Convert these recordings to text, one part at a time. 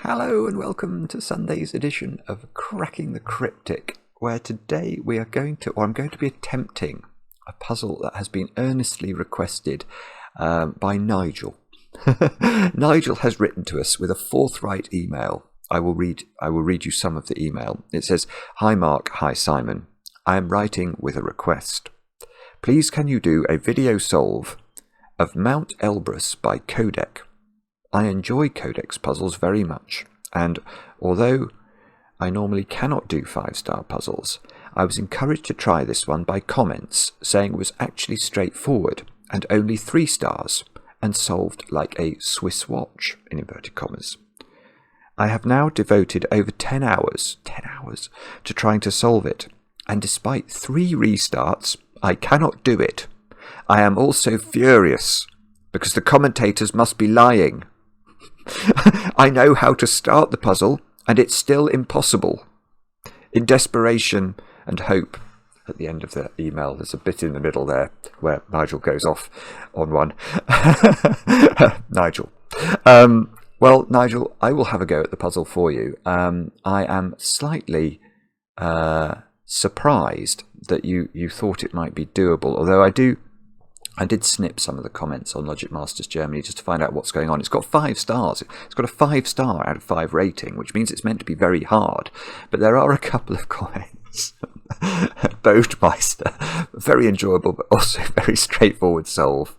Hello and welcome to Sunday's edition of Cracking the Cryptic, where today I'm going to be attempting a puzzle that has been earnestly requested by Nigel. Nigel has written to us with a forthright email. I will read you some of the email. It says, "Hi Mark, hi Simon. I am writing with a request. Please can you do a video solve of Mount Elbrus by Qodec? I enjoy Qodec's puzzles very much, and although I normally cannot do 5-star puzzles, I was encouraged to try this one by comments saying it was actually straightforward and only 3 stars and solved like a Swiss watch, in inverted commas. I have now devoted over 10 hours to trying to solve it, and despite 3 restarts, I cannot do it. I am also furious because the commentators must be lying. I know how to start the puzzle, and it's still impossible. In desperation and hope," at the end of the email, there's a bit in the middle there where Nigel goes off on one. Nigel. Well, Nigel, I will have a go at the puzzle for you. I am slightly surprised that you thought it might be doable, although I did snip some of the comments on Logic Masters Germany just to find out what's going on. It's got 5 stars. It's got a 5-star out of 5 rating, which means it's meant to be very hard. But there are a couple of comments. Boatmeister, very enjoyable, but also very straightforward solve.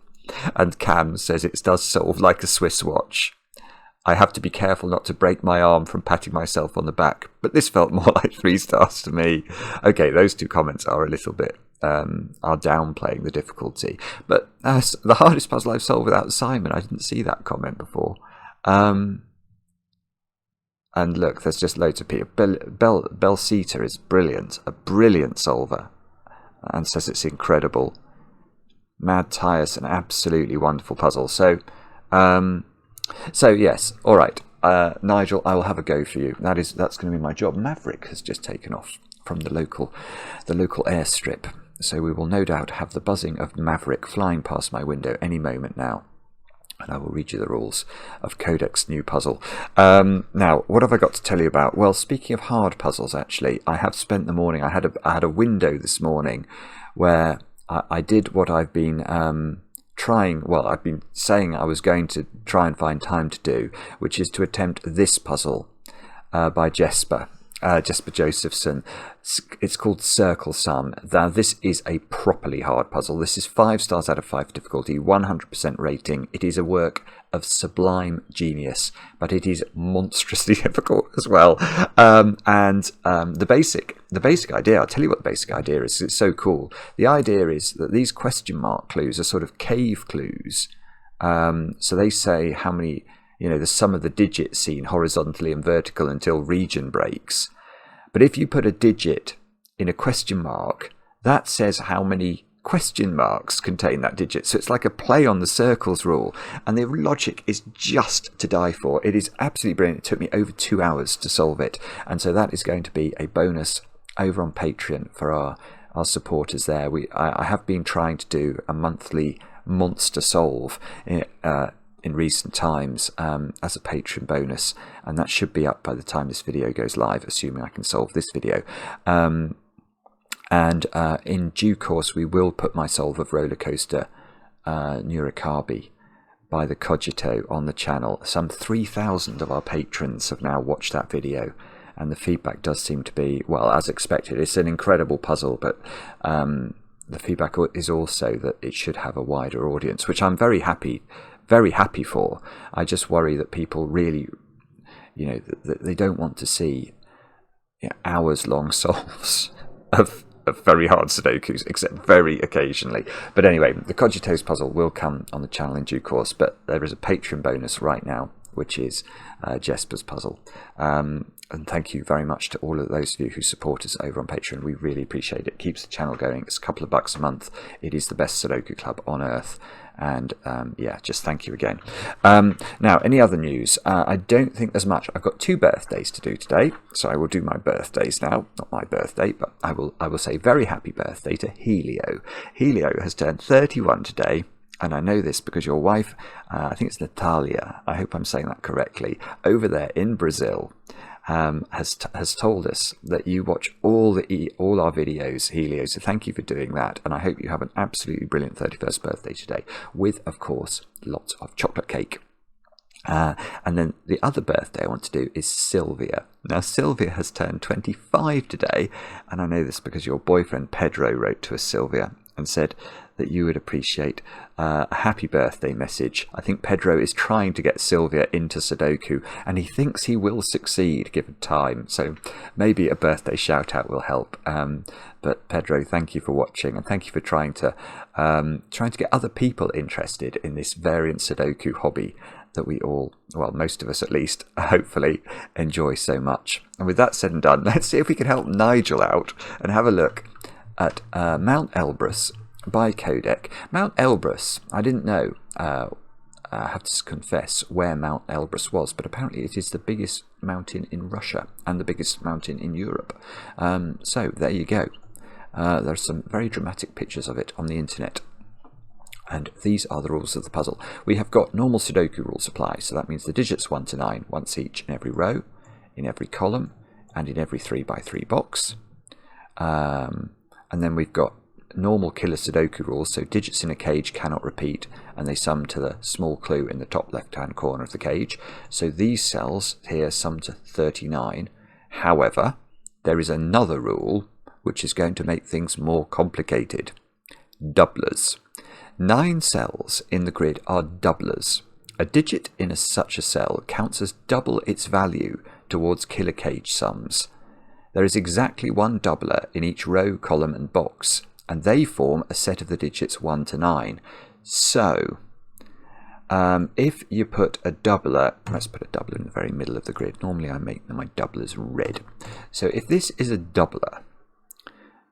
And Cam says it does solve like a Swiss watch. I have to be careful not to break my arm from patting myself on the back, but this felt more like 3 stars to me. Okay, those 2 comments are a little bit are downplaying the difficulty, but the hardest puzzle I've solved without Simon. I didn't see that comment before. And look, there's just loads of people. Belsita is brilliant, a brilliant solver, and says it's incredible. Mad Tyres, an absolutely wonderful puzzle. So yes, all right, Nigel, I will have a go for you. That's going to be my job. Maverick has just taken off from the local airstrip, so we will no doubt have the buzzing of Maverick flying past my window any moment now, and I will read you the rules of Qodec's new puzzle. Now, what have I got to tell you about? Well, speaking of hard puzzles, actually, I have spent the morning. I had a window this morning where I did what I've been I've been saying I was going to try and find time to do, which is to attempt this puzzle by Jesper Josephson. It's called Circle Sum. Now, this is a properly hard puzzle. This is 5 stars out of 5 difficulty, 100% rating. It is a work of sublime genius, but it is monstrously difficult as well. The basic idea, I'll tell you what the basic idea is. It's so cool. The idea is that these question mark clues are sort of cave clues. So they say how many, the sum of the digits seen horizontally and vertical until region breaks. But if you put a digit in a question mark, that says how many question marks contain that digit. So it's like a play on the circles rule, and the logic is just to die for. It is absolutely brilliant. It took me over 2 hours to solve it, and so that is going to be a bonus over on Patreon for our supporters there. I have been trying to do a monthly monster solve in recent times as a Patreon bonus, and that should be up by the time this video goes live, assuming I can solve this video. And in due course, we will put my solve of Coaster Nurikabe by the Cogito on the channel. Some 3,000 of our patrons have now watched that video, and the feedback does seem to be, well, as expected. It's an incredible puzzle, but the feedback is also that it should have a wider audience, which I'm very happy for. I just worry that people really, that they don't want to see hours-long solves of very hard Sudokus, except very occasionally. But anyway, the Cogito's puzzle will come on the channel in due course, but there is a Patreon bonus right now, which is Jesper's puzzle. And thank you very much to all of those of you who support us over on Patreon. We really appreciate it. It keeps the channel going. It's a couple of bucks a month. It is the best Sudoku club on earth. And just thank you again. Now, any other news? I don't think there's much. I've got 2 birthdays to do today, so I will do my birthdays now. Not my birthday, but I will say very happy birthday to Helio. Helio has turned 31 today, and I know this because your wife, I think it's Natalia, I hope I'm saying that correctly, over there in Brazil, has told us that you watch all our videos, Helio. So thank you for doing that, and I hope you have an absolutely brilliant 31st birthday today, with, of course, lots of chocolate cake. And then the other birthday I want to do is Sylvia. Now, Sylvia has turned 25 today, and I know this because your boyfriend Pedro wrote to us, Sylvia, and said that you would appreciate a happy birthday message. I think Pedro is trying to get Sylvia into Sudoku, and he thinks he will succeed given time. So maybe a birthday shout out will help. But Pedro, thank you for watching, and thank you for trying to get other people interested in this variant Sudoku hobby that we all, well, most of us at least, hopefully enjoy so much. And with that said and done, let's see if we can help Nigel out and have a look at Mount Elbrus by Qodec. Mount Elbrus, I didn't know, I have to confess, where Mount Elbrus was, but apparently it is the biggest mountain in Russia and the biggest mountain in Europe. So there you go. There are some very dramatic pictures of it on the internet. And these are the rules of the puzzle. We have got normal Sudoku rules apply, so that means the digits 1 to 9, once each in every row, in every column, and in every 3x3 box. And then we've got normal killer Sudoku rules, so digits in a cage cannot repeat, and they sum to the small clue in the top left-hand corner of the cage. So these cells here sum to 39. However, there is another rule which is going to make things more complicated. Doublers. 9 cells in the grid are doublers. A digit in such a cell counts as double its value towards killer cage sums. There is exactly one doubler in each row, column and box, and they form a set of the digits 1 to 9. So, if you put a doubler, let's put a doubler in the very middle of the grid. Normally I make my doublers red. So if this is a doubler,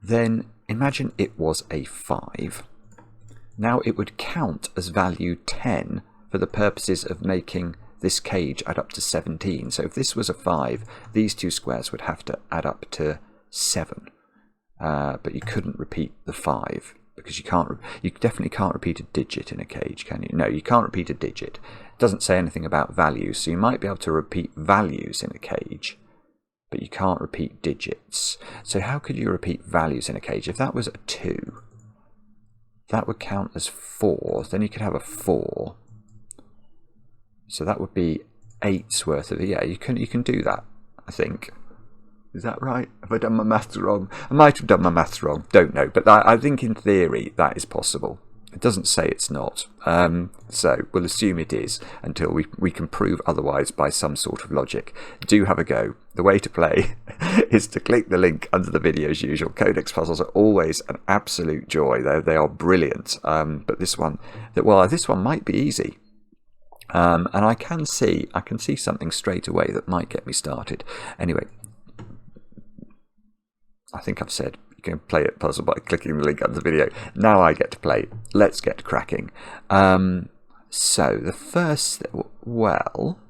then imagine it was a 5. Now it would count as value 10 for the purposes of making this cage add up to 17. So if this was a 5, these two squares would have to add up to 7. But you couldn't repeat the 5 because you definitely can't repeat a digit in a cage, can you? No, you can't repeat a digit. It doesn't say anything about values, so you might be able to repeat values in a cage, but you can't repeat digits. So how could you repeat values in a cage? If that was a 2, that would count as 4. Then you could have a 4. So that would be 8's worth of, yeah, you can do that, I think. Is that right? Have I done my maths wrong? I might have done my maths wrong. Don't know. But I think in theory that is possible. It doesn't say it's not. So we'll assume it is until we can prove otherwise by some sort of logic. Do have a go. The way to play is to click the link under the video as usual. Codex puzzles are always an absolute joy. They are brilliant. But this one might be easy. And I can see something straight away that might get me started. Anyway, I think I've said you can play it puzzle by clicking the link under the video. Now I get to play. Let's get cracking. So the first, well,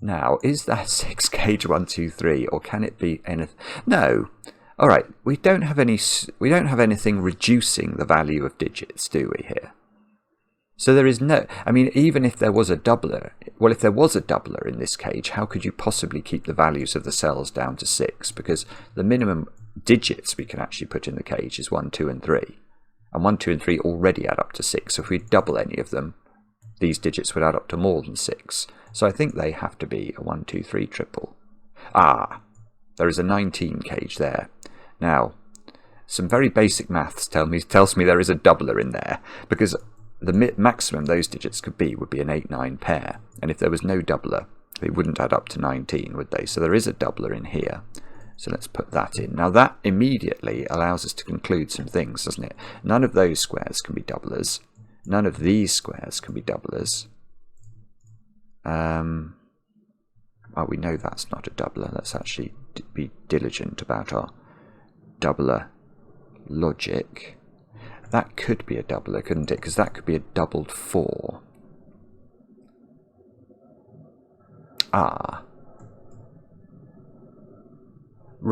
now is that 6 cage 1 2 3, or can it be anything? No. All right. We don't have anything reducing the value of digits, do we here? So there is no, I mean, even if there was a doubler, well, if there was a doubler in this cage, how could you possibly keep the values of the cells down to 6? Because the minimum digits we can actually put in the cage is 1, 2, and 3. And 1, 2, and 3 already add up to 6. So if we double any of them, these digits would add up to more than 6. So I think they have to be a 1, 2, 3 triple. Ah, there is a 19 cage there. Now, some very basic maths tells me there is a doubler in there, because the maximum those digits could be would be an 8-9 pair, and if there was no doubler, they wouldn't add up to 19, would they? So there is a doubler in here. So let's put that in. Now that immediately allows us to conclude some things, doesn't it? None of those squares can be doublers. None of these squares can be doublers. Oh, we know that's not a doubler. Let's actually be diligent about our doubler logic. That could be a doubler, couldn't it? Because that could be a doubled 4. Ah.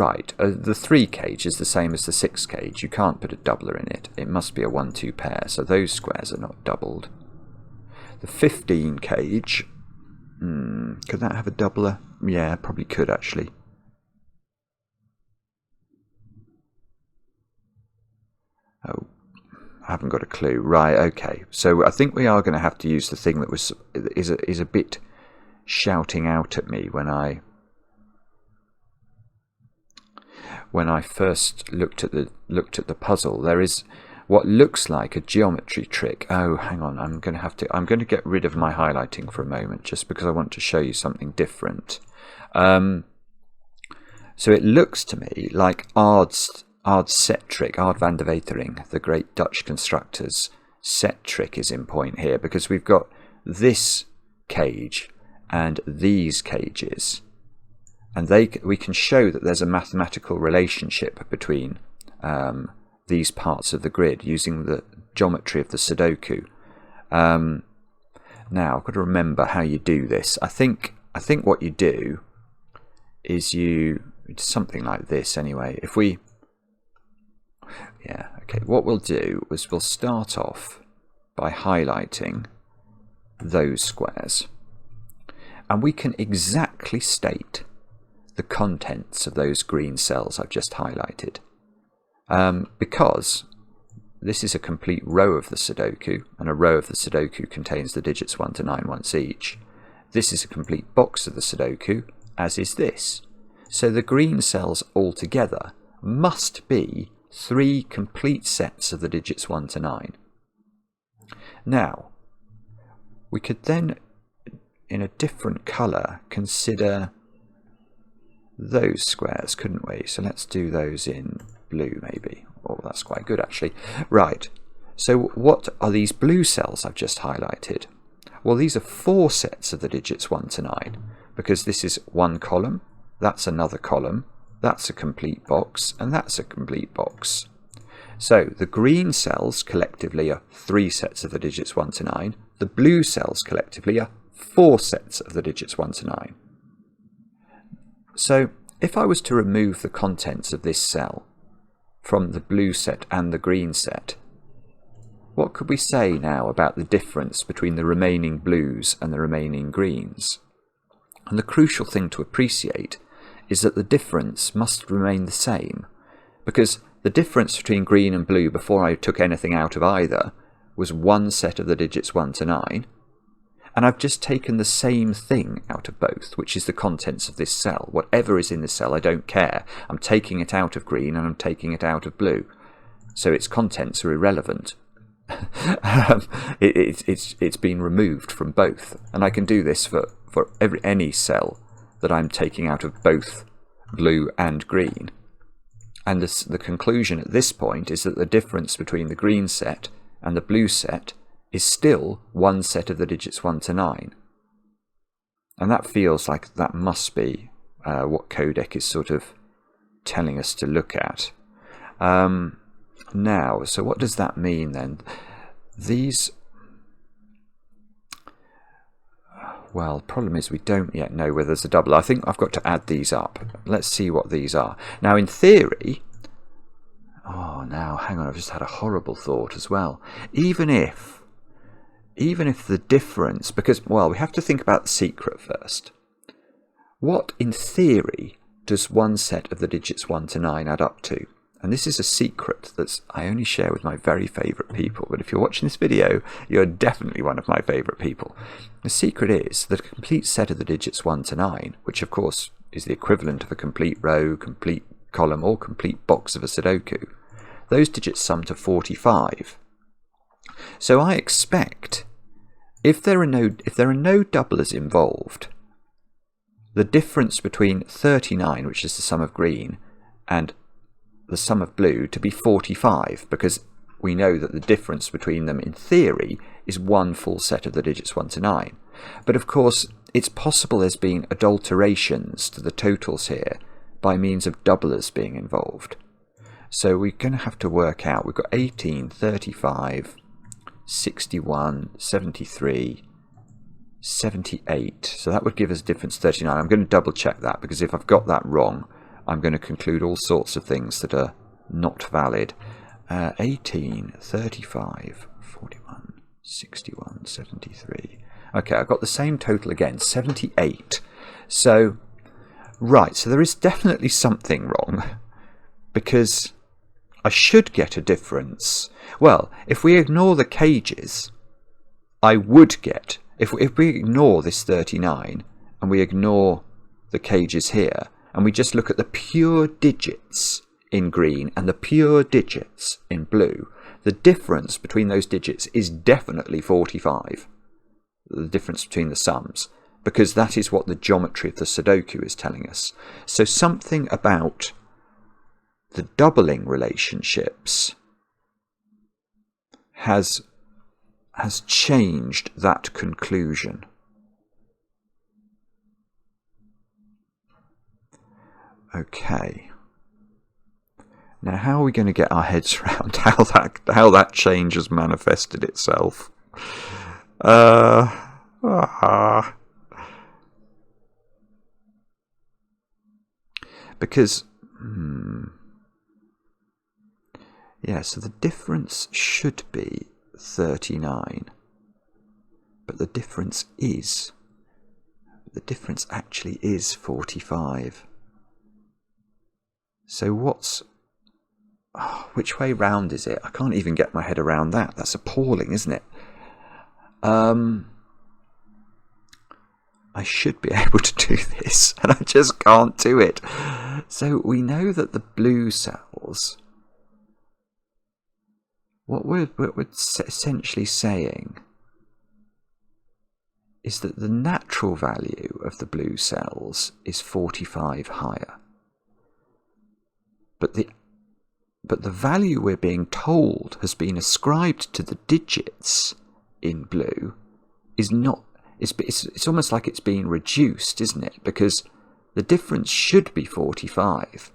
Right, the 3 cage is the same as the 6 cage. You can't put a doubler in it. It must be a 1-2 pair, so those squares are not doubled. The 15 cage, could that have a doubler? Yeah, probably could actually. Oh, I haven't got a clue. Right, okay. So I think we are going to have to use the thing that is a bit shouting out at me when I first looked at the puzzle. There is what looks like a geometry trick. Oh, hang on. I'm going to get rid of my highlighting for a moment, just because I want to show you something different. So it looks to me like Aard's set trick, Aard van der Wetering, the great Dutch constructor's set trick, is in point here, because we've got this cage and these cages, and we can show that there's a mathematical relationship between these parts of the grid using the geometry of the Sudoku. Now I've got to remember how you do this. I think what you do is it's something like this anyway. What we'll do is we'll start off by highlighting those squares, and we can exactly state the contents of those green cells I've just highlighted, because this is a complete row of the Sudoku, and a row of the Sudoku contains the digits 1 to 9 once each. This is a complete box of the Sudoku, as is this. So the green cells altogether must be 3 complete sets of the digits 1 to 9. Now, we could then, in a different colour, consider those squares, couldn't we? So let's do those in blue, maybe. Oh, that's quite good, actually. Right, so what are these blue cells I've just highlighted? Well, these are 4 sets of the digits 1 to 9, because this is one column, that's another column, that's a complete box, and that's a complete box. So the green cells collectively are 3 sets of the digits 1 to 9. The blue cells collectively are 4 sets of the digits 1 to 9. So if I was to remove the contents of this cell from the blue set and the green set, what could we say now about the difference between the remaining blues and the remaining greens? And the crucial thing to appreciate is that the difference must remain the same, because the difference between green and blue before I took anything out of either was 1 set of the digits 1 to 9, and I've just taken the same thing out of both, which is the contents of this cell. Whatever is in the cell, I don't care. I'm taking it out of green and I'm taking it out of blue, so its contents are irrelevant. It's been removed from both, and I can do this for any cell that I'm taking out of both blue and green. And the conclusion at this point is that the difference between the green set and the blue set is still 1 set of the digits 1 to 9. And that feels like that must be what Qodec is sort of telling us to look at. Now, so what does that mean then? These... Well, the problem is we don't yet know whether there's a double. I think I've got to add these up. Let's see what these are. Now, in theory... Oh, now, hang on, I've just had a horrible thought as well. Even if the difference... Because, well, we have to think about the secret first. What, in theory, does 1 set of the digits 1 to 9 add up to? And this is a secret that I only share with my very favourite people. But if you're watching this video, you're definitely one of my favourite people. The secret is that a complete set of the digits 1 to 9, which of course is the equivalent of a complete row, complete column, or complete box of a Sudoku, those digits sum to 45. So I expect, if there are no doublers involved, the difference between 39, which is the sum of green, and the sum of blue to be 45, because we know that the difference between them in theory is 1 full set of the digits 1 to 9. But of course it's possible there's been adulterations to the totals here by means of doublers being involved. So we're going to have to work out, we've got 18, 35, 61, 73, 78. So that would give us a difference 39. I'm going to double check that, because if I've got that wrong, I'm going to conclude all sorts of things that are not valid. 18, 35, 41, 61, 73. Okay, I've got the same total again, 78. So, right, so there is definitely something wrong, because I should get a difference. Well, if we ignore the cages, I would get, if we ignore this 39, and we ignore the cages here, and we just look at the pure digits in green and the pure digits in blue, the difference between those digits is definitely 45. The difference between the sums, because that is what the geometry of the Sudoku is telling us. So something about the doubling relationships has changed that conclusion. Okay. Now, how are we going to get our heads around how that change has manifested itself? Because, yeah, so the difference should be 39, but the difference actually is 45. So which way round is it? I can't even get my head around that. That's appalling, isn't it? I should be able to do this, and I just can't do it. So we know that the blue cells, what we're essentially saying is that the natural value of the blue cells is 45 higher. But the value we're being told has been ascribed to the digits in blue is not. It's almost like it's being reduced, isn't it? Because the difference should be 45.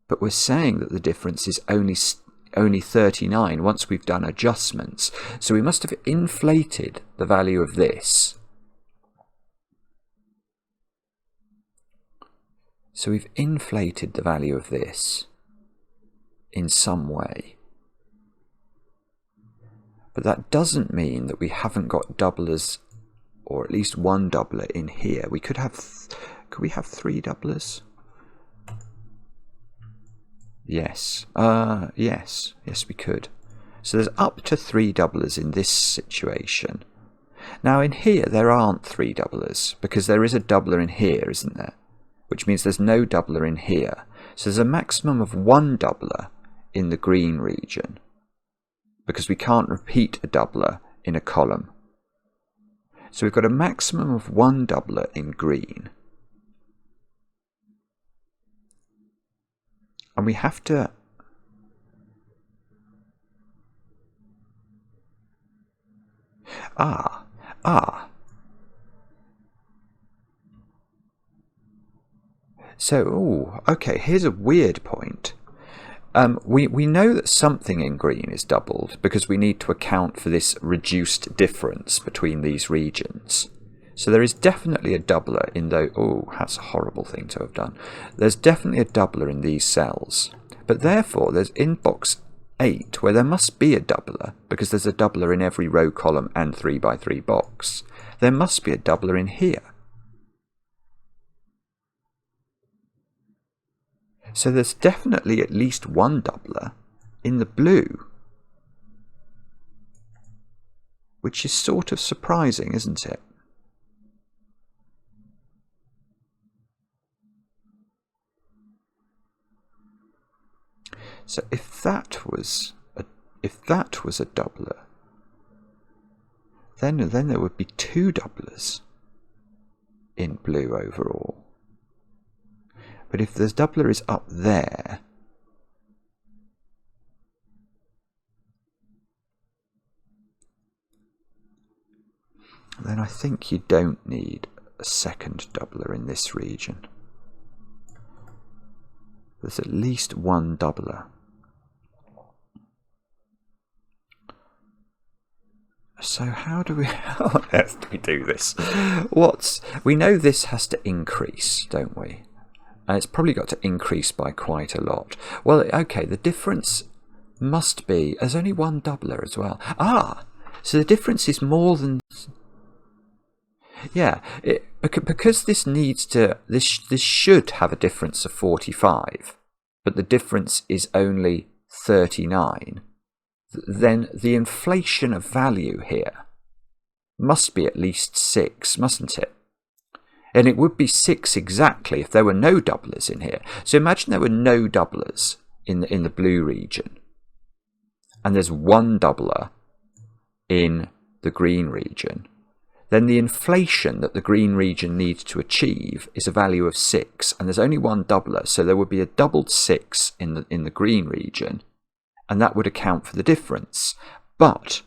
But we're saying that the difference is only 39 once we've done adjustments. So we must have inflated the value of this. So we've inflated the value of this in some way. But that doesn't mean that we haven't got doublers, or at least one doubler in here. We could we have 3 doublers? Yes. Yes we could. So there's up to 3 doublers in this situation. Now in here there aren't 3 doublers, because there is a doubler in here, isn't there? Which means there's no doubler in here. So there's a maximum of 1 doubler in the green region, because we can't repeat a doubler in a column. So we've got a maximum of 1 doubler in green. And we have to... So, okay, here's a weird point. We know that something in green is doubled because we need to account for this reduced difference between these regions. So there is definitely a doubler in those. Oh, that's a horrible thing to have done. There's definitely a doubler in these cells. But therefore, there's in box 8, where there must be a doubler, because there's a doubler in every row, column and 3x3 box. There must be a doubler in here. So there's definitely at least 1 doubler in the blue, which is sort of surprising, isn't it? So if that was a doubler, then there would be 2 doublers in blue overall. But if the doubler is up there, then I think you don't need a second doubler in this region. There's at least 1 doubler. So how do we, how on earth do we do this? We know this has to increase, don't we? And it's probably got to increase by quite a lot. Well, okay, the difference must be, there's only one doubler as well. Ah, so the difference is more than, yeah, because this needs to, this should have a difference of 45, but the difference is only 39. Then the inflation of value here must be at least 6, mustn't it? And it would be 6 exactly if there were no doublers in here. So imagine there were no doublers in the blue region, and there's one doubler in the green region. Then the inflation that the green region needs to achieve is a value of 6, and there's only one doubler, so there would be a doubled 6 in the green region, and that would account for the difference. But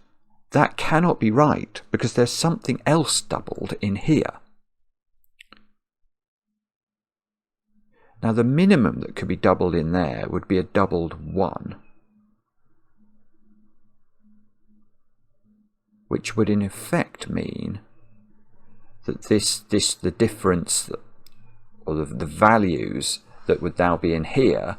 that cannot be right, because there's something else doubled in here. Now the minimum that could be doubled in there would be a doubled 1, which would in effect mean that the difference, or the values that would now be in here,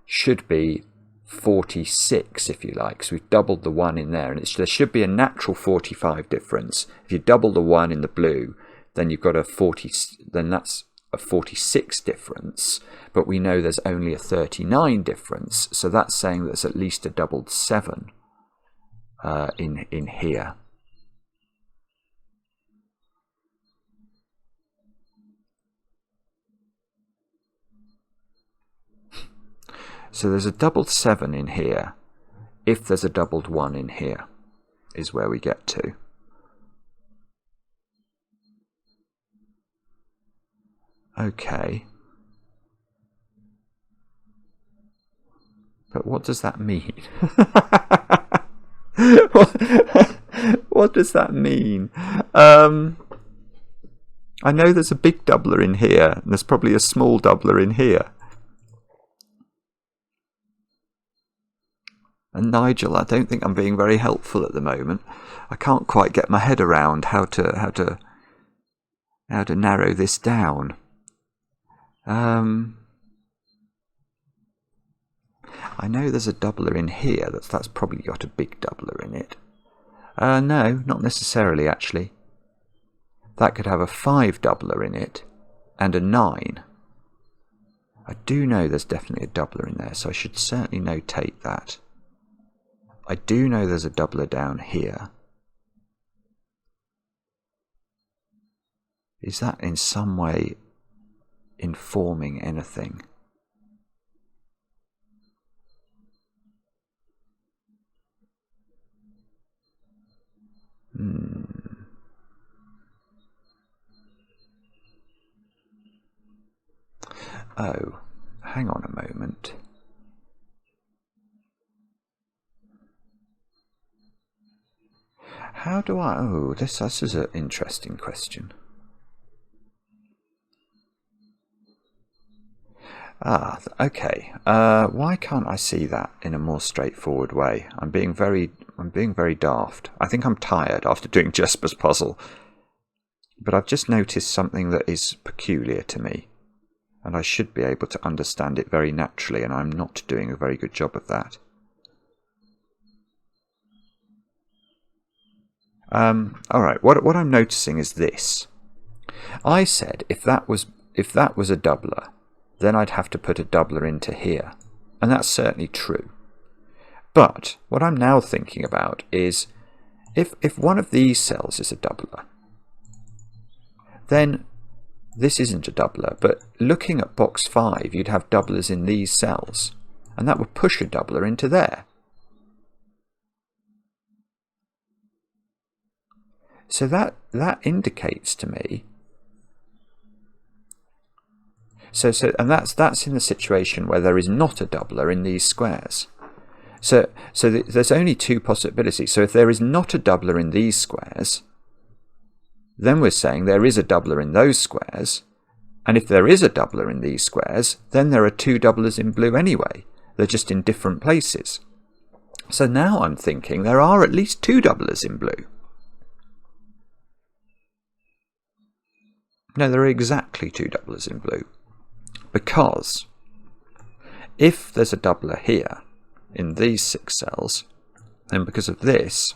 should be 46, if you like. So we've doubled the 1 in there, and there should be a natural 45 difference. If you double the 1 in the blue, then you've got a 40, then that's a 46 difference, but we know there's only a 39 difference, so that's saying there's at least a doubled 7 in here. So there's a doubled 7 in here, if there's a doubled 1 in here, is where we get to. Okay. But what does that mean? What does that mean? I know there's a big doubler in here, and there's probably a small doubler in here. And Nigel, I don't think I'm being very helpful at the moment. I can't quite get my head around how to narrow this down. I know there's a doubler in here. That's probably got a big doubler in it. No, not necessarily actually. That could have a 5 doubler in it and a 9. I do know there's definitely a doubler in there, so I should certainly notate that. I do know there's a doubler down here. Is that in some way informing anything? Oh, hang on a moment. How do I... Oh, this is an interesting question. Ah, okay. Why can't I see that in a more straightforward way? I'm being very daft. I think I'm tired after doing Jesper's puzzle. But I've just noticed something that is peculiar to me, and I should be able to understand it very naturally, and I'm not doing a very good job of that. Alright, what I'm noticing is this. I said if that was a doubler, then I'd have to put a doubler into here. And that's certainly true. But what I'm now thinking about is if one of these cells is a doubler, then this isn't a doubler, but looking at box 5, you'd have doublers in these cells, and that would push a doubler into there. So that indicates to me. And that's in the situation where there is not a doubler in these squares. So there's only 2 possibilities. So if there is not a doubler in these squares, then we're saying there is a doubler in those squares. And if there is a doubler in these squares, then there are 2 doublers in blue anyway. They're just in different places. So now I'm thinking there are at least 2 doublers in blue. No, there are exactly 2 doublers in blue. Because if there's a doubler here in these 6 cells, then because of this,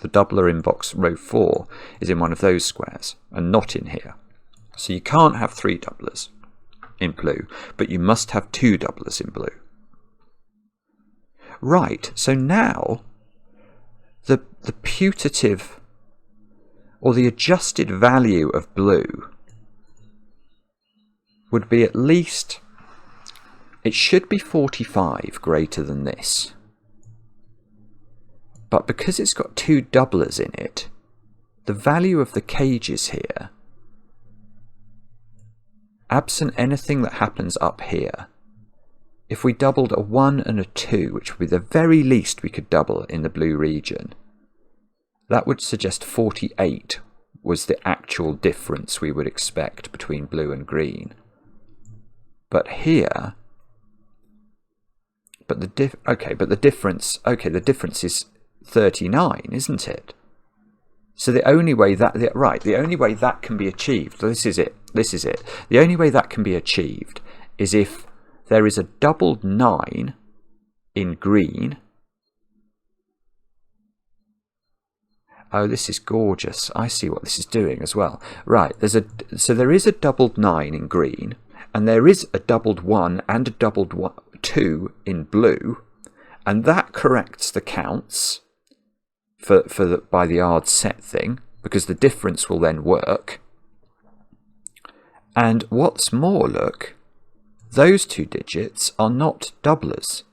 the doubler in box row 4 is in one of those squares and not in here. So you can't have 3 doublers in blue, but you must have 2 doublers in blue. Right, so now the putative or the adjusted value of blue would be at least, it should be 45 greater than this. But because it's got 2 doublers in it, the value of the cages here, absent anything that happens up here, if we doubled a 1 and a 2, which would be the very least we could double in the blue region, that would suggest 48 was the actual difference we would expect between blue and green. But here, the difference is 39, isn't it? So the only way that the only way that can be achieved, this is it. The only way that can be achieved is if there is a doubled 9 in green. Oh, this is gorgeous. I see what this is doing as well. Right, so there is a doubled 9 in green, and there is a doubled 1 and a doubled 2 in blue, and that corrects the counts by the odd set thing, because the difference will then work. And what's more, look, those 2 digits are not doublers,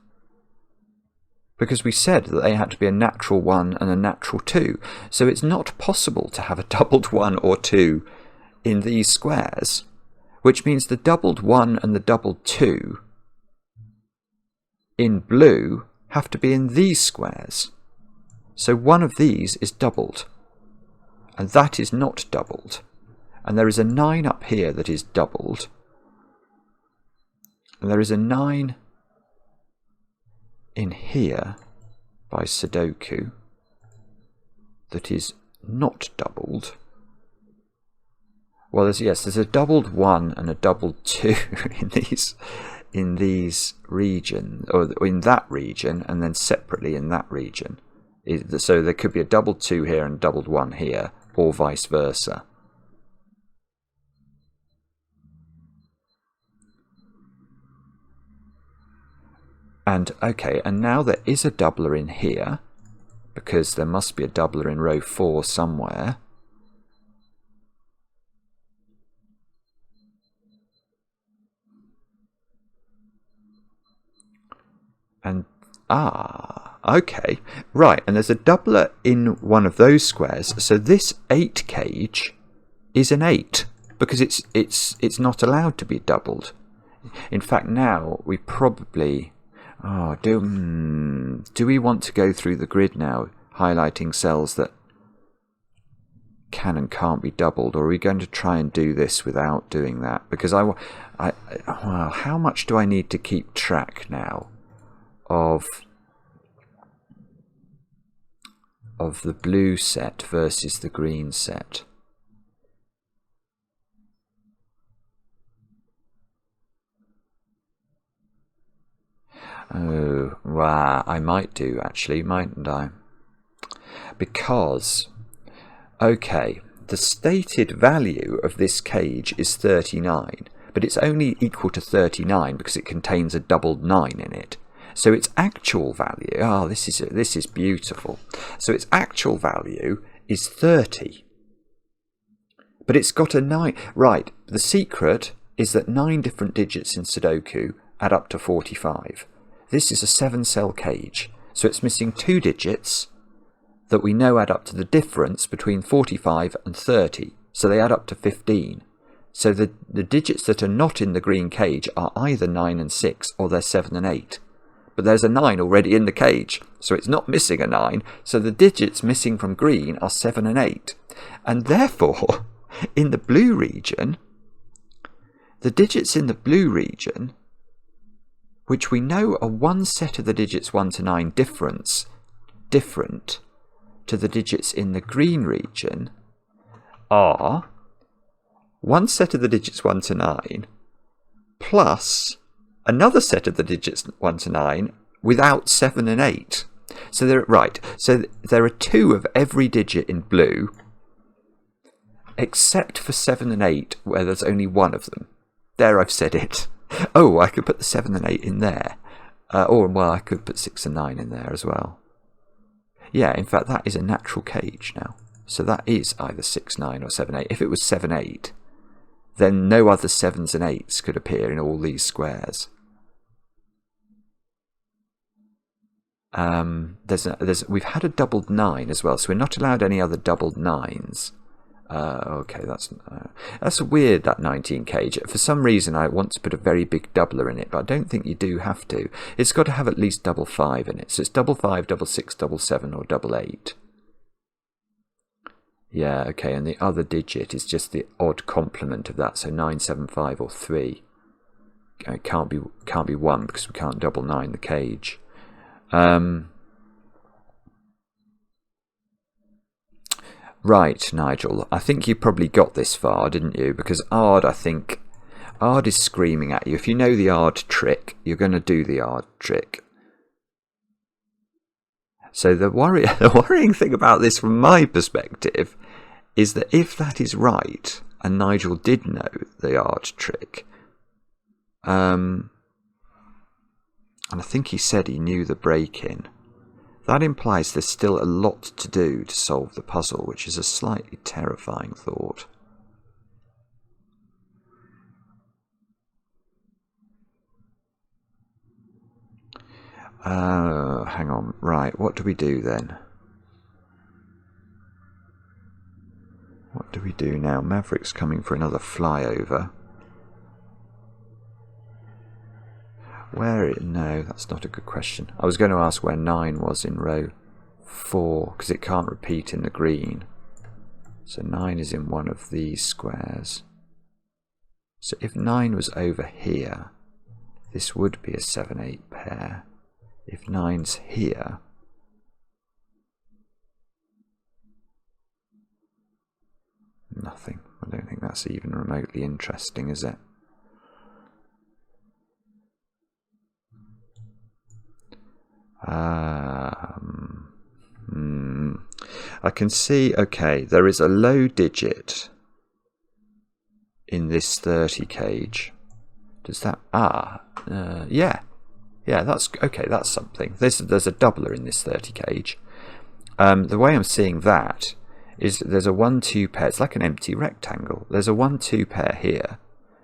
because we said that they had to be a natural 1 and a natural 2. So it's not possible to have a doubled 1 or 2 in these squares, which means the doubled 1 and the doubled 2 in blue have to be in these squares. So one of these is doubled, and that is not doubled. And there is a 9 up here that is doubled, and there is a 9 in here by Sudoku that is not doubled. Well, there's a doubled 1 and a doubled 2 in these regions, or in that region, and then separately in that region. So there could be a doubled 2 here and doubled 1 here, or vice versa. And okay, and now there is a doubler in here, because there must be a doubler in row 4 somewhere. And okay, right, and there's a doubler in one of those squares, so this 8 cage is an 8, because it's not allowed to be doubled. In fact, now we probably... do we want to go through the grid now, highlighting cells that can and can't be doubled, or are we going to try and do this without doing that? Because how much do I need to keep track now of the blue set versus the green set? Oh, wow, I might do actually, mightn't I? Because, okay, the stated value of this cage is 39, but it's only equal to 39 because it contains a doubled 9 in it. So its actual value, this is beautiful. So its actual value is 30. But it's got a 9. Right, the secret is that 9 different digits in Sudoku add up to 45. This is a 7-cell cage, so it's missing 2 digits that we know add up to the difference between 45 and 30, so they add up to 15. So the digits that are not in the green cage are either 9 and 6, or they're 7 and 8. But there's a 9 already in the cage, so it's not missing a 9, so the digits missing from green are 7 and 8. And therefore, in the blue region, the digits in the blue region, which we know are one set of the digits 1 to 9 different to the digits in the green region, are one set of the digits 1 to 9 plus another set of the digits 1 to 9 without 7 and 8. So there are 2 of every digit in blue, except for 7 and 8, where there's only 1 of them. There, I've said it. Oh, I could put the 7 and 8 in there. Or, well, I could put 6 and 9 in there as well. Yeah, in fact, that is a natural cage now. So that is either 6, 9 or 7, 8. If it was 7, 8, then no other 7s and 8s could appear in all these squares. We've had a doubled 9 as well, so we're not allowed any other doubled 9s. Okay, that's weird, that 19 cage. For some reason I want to put a very big doubler in it, but I don't think you do have to. It's got to have at least double 5 in it. So it's double 5, double 6, double 7 or double 8. Yeah, okay, and the other digit is just the odd complement of that, so 9, 7, 5 or 3. It can't be 1 because we can't double 9 the cage. Right, Nigel, I think you probably got this far, didn't you? Because Ard is screaming at you. If you know the Ard trick, you're going to do the Ard trick. So the worrying thing about this from my perspective is that if that is right, and Nigel did know the Ard trick, and I think he said he knew the break-in, that implies there's still a lot to do to solve the puzzle, which is a slightly terrifying thought. Hang on. Right, what do we do then? What do we do now? Maverick's coming for another flyover. No, that's not a good question. I was going to ask where 9 was in row 4, because it can't repeat in the green. So 9 is in one of these squares. So if 9 was over here, this would be a 7-8 pair. If 9's here, nothing. I don't think that's even remotely interesting, is it? I can see, okay, there is a low digit in this 30 cage. Does that, yeah, that's, okay, that's something. There's a doubler in this 30 cage. The way I'm seeing that is that there's a 1-2 pair, it's like an empty rectangle. There's a 1-2 pair here,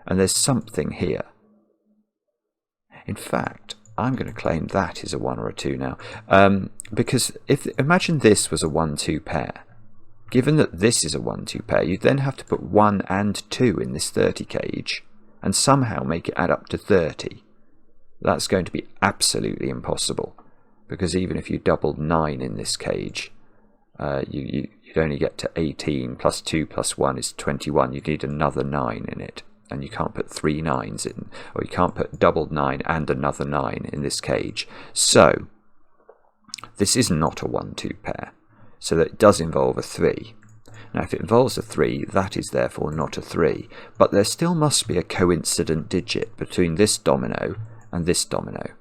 and there's something here. In fact, I'm going to claim that is a 1 or a 2 now, because imagine this was a 1-2 pair. Given that this is a 1-2 pair, you'd then have to put 1 and 2 in this 30 cage and somehow make it add up to 30. That's going to be absolutely impossible, because even if you doubled 9 in this cage, you'd only get to 18, plus 2 plus 1 is 21. You'd need another 9 in it. And you can't put 3 9s in, or you can't put doubled 9 and another 9 in this cage. So this is not a 1-2 pair, so that it does involve a 3. Now if it involves a 3, that is therefore not a 3, but there still must be a coincident digit between this domino and this domino.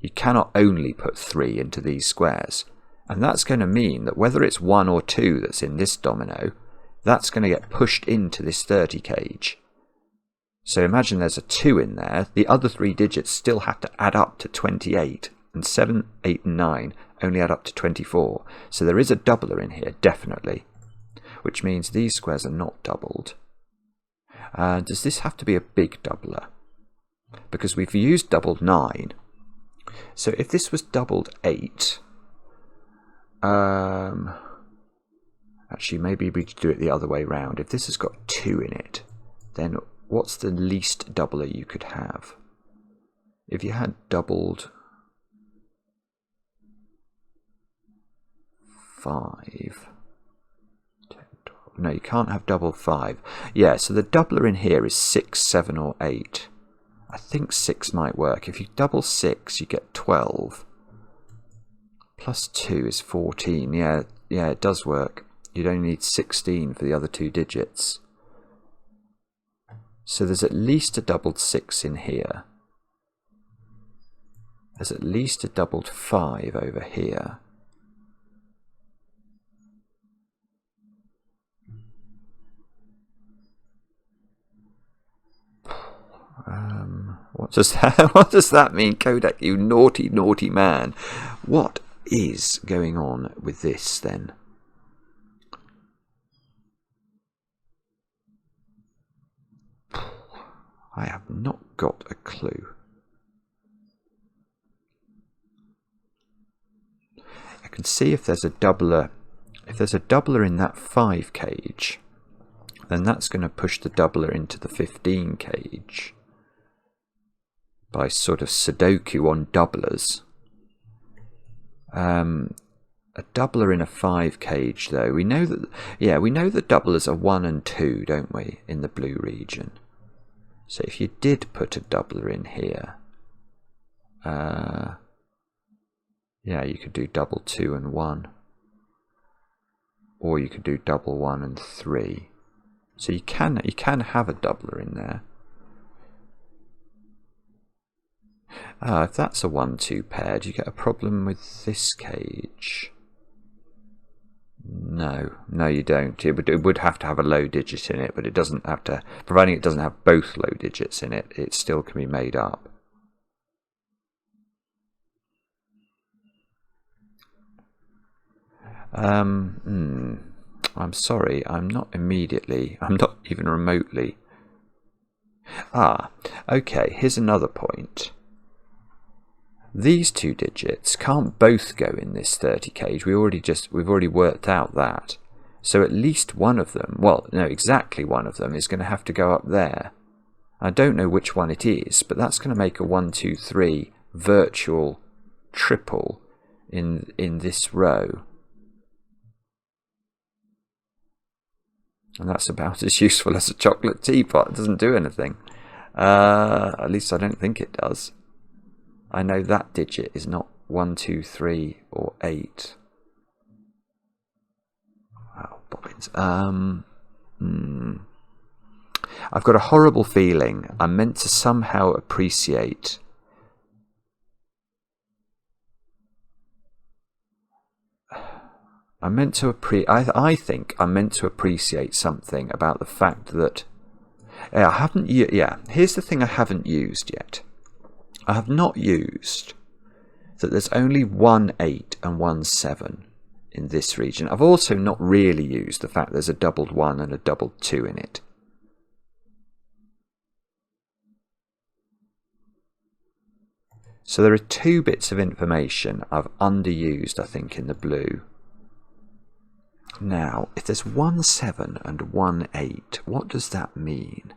You cannot only put 3 into these squares, and that's going to mean that whether it's 1 or 2 that's in this domino, that's going to get pushed into this 30 cage. So imagine there's a 2 in there, the other 3 digits still have to add up to 28, and 7, 8 and 9 only add up to 24. So there is a doubler in here, definitely, which means these squares are not doubled. Does this have to be a big doubler? Because we've used doubled 9. So if this was doubled 8, actually maybe we could do it the other way round. If this has got 2 in it, then what's the least doubler you could have? If you had doubled 5, 10, 12, no, you can't have doubled 5. Yeah, so the doubler in here is 6, 7 or 8. I think 6 might work. If you double 6, you get 12. Plus 2 is 14. Yeah, it does work. You'd only need 16 for the other 2 digits. So there's at least a doubled 6 in here. There's at least a doubled 5 over here. What does that, what does that mean, Qodec, you naughty, naughty man? What is going on with this then? I have not got a clue. I can see if there's a doubler. If there's a doubler in that 5 cage, then that's going to push the doubler into the 15 cage by sort of Sudoku on doublers. A doubler in a 5 cage, though, we know that, yeah, we know that doublers are 1 and 2, don't we, in the blue region. So if you did put a doubler in here, yeah, you could do double 2 and 1, or you could do double 1 and 3. So you can have a doubler in there. If that's a 1-2 pair, do you get a problem with this cage? No, you don't. It would have to have a low digit in it, but it doesn't have to, providing it doesn't have both low digits in it, it still can be made up. I'm sorry, I'm not even remotely. Okay, here's another point. These 2 digits can't both go in this 30 cage. We've already worked out that. So at least one of them, well, no, exactly one of them is going to have to go up there. I don't know which one it is, but that's going to make a 1, 2, 3 virtual triple in this row. And that's about as useful as a chocolate teapot. It doesn't do anything. At least I don't think it does. I know that digit is not 1, 2, 3 or 8. Wow, bobbins. I've got a horrible feeling I'm meant to somehow appreciate I think I'm meant to appreciate something about the fact that here's the thing I haven't used yet. I have not used that there's only 1 8 and 1 7 in this region. I've also not really used the fact there's a doubled 1 and a doubled 2 in it. So there are 2 bits of information I've underused, I think, in the blue. Now, if there's 1 7 and 1 8, what does that mean?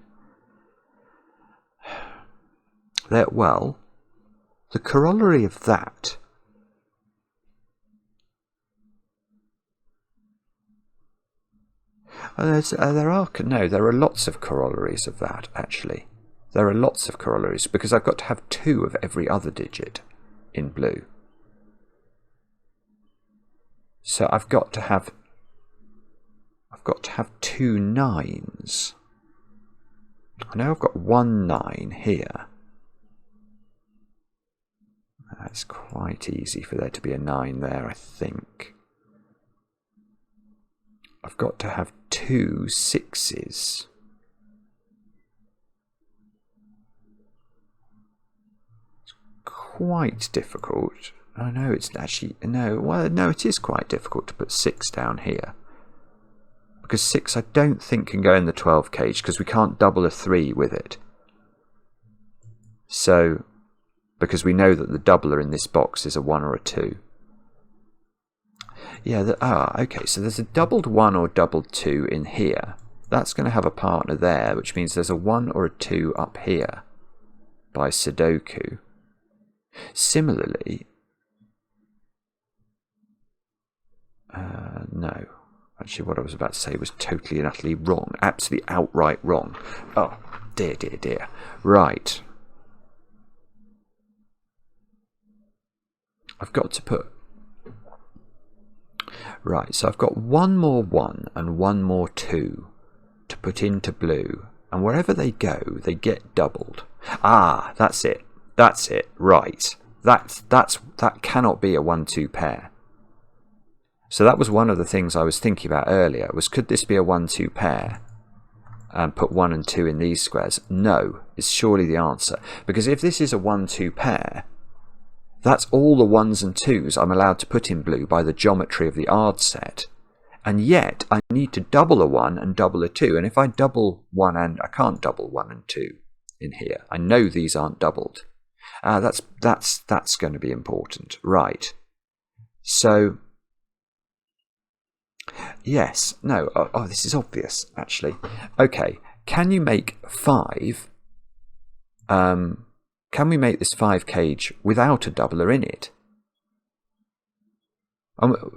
Well, the corollary of that there are lots of corollaries of that, actually. There are lots of corollaries, because I've got to have 2 of every other digit in blue. So I've got to have 2 9s. I know I've got 1 9 here. That's quite easy for there to be a 9 there, I think. I've got to have 2 6s. It's quite difficult. I know it's actually, no, it is quite difficult to put 6 down here. Because 6 I don't think can go in the 12 cage, because we can't double a 3 with it. So, because we know that the doubler in this box is a 1 or a 2. Yeah, okay, so there's a doubled 1 or doubled 2 in here. That's going to have a partner there, which means there's a 1 or a 2 up here by Sudoku. Similarly, no. Actually, what I was about to say was totally and utterly wrong. Absolutely outright wrong. Oh, dear, dear, dear. Right. I've got to put... Right, so I've got 1 more 1 and 1 more 2 to put into blue. and wherever they go, they get doubled. Ah, that's it. That's it. Right. That cannot be a 1-2 pair. So that was one of the things I was thinking about earlier, was could this be a 1-2 pair and put 1 and 2 in these squares? No, is surely the answer. Because if this is a 1-2 pair, that's all the 1s and 2s I'm allowed to put in blue by the geometry of the ARD set. And yet I need to double a 1 and double a 2. And if I double 1 and I can't double 1 and 2 in here. I know these aren't doubled. That's going to be important. Right. So yes, no, oh, this is obvious actually. Okay, can you make 5? Can we make this 5 cage without a doubler in it?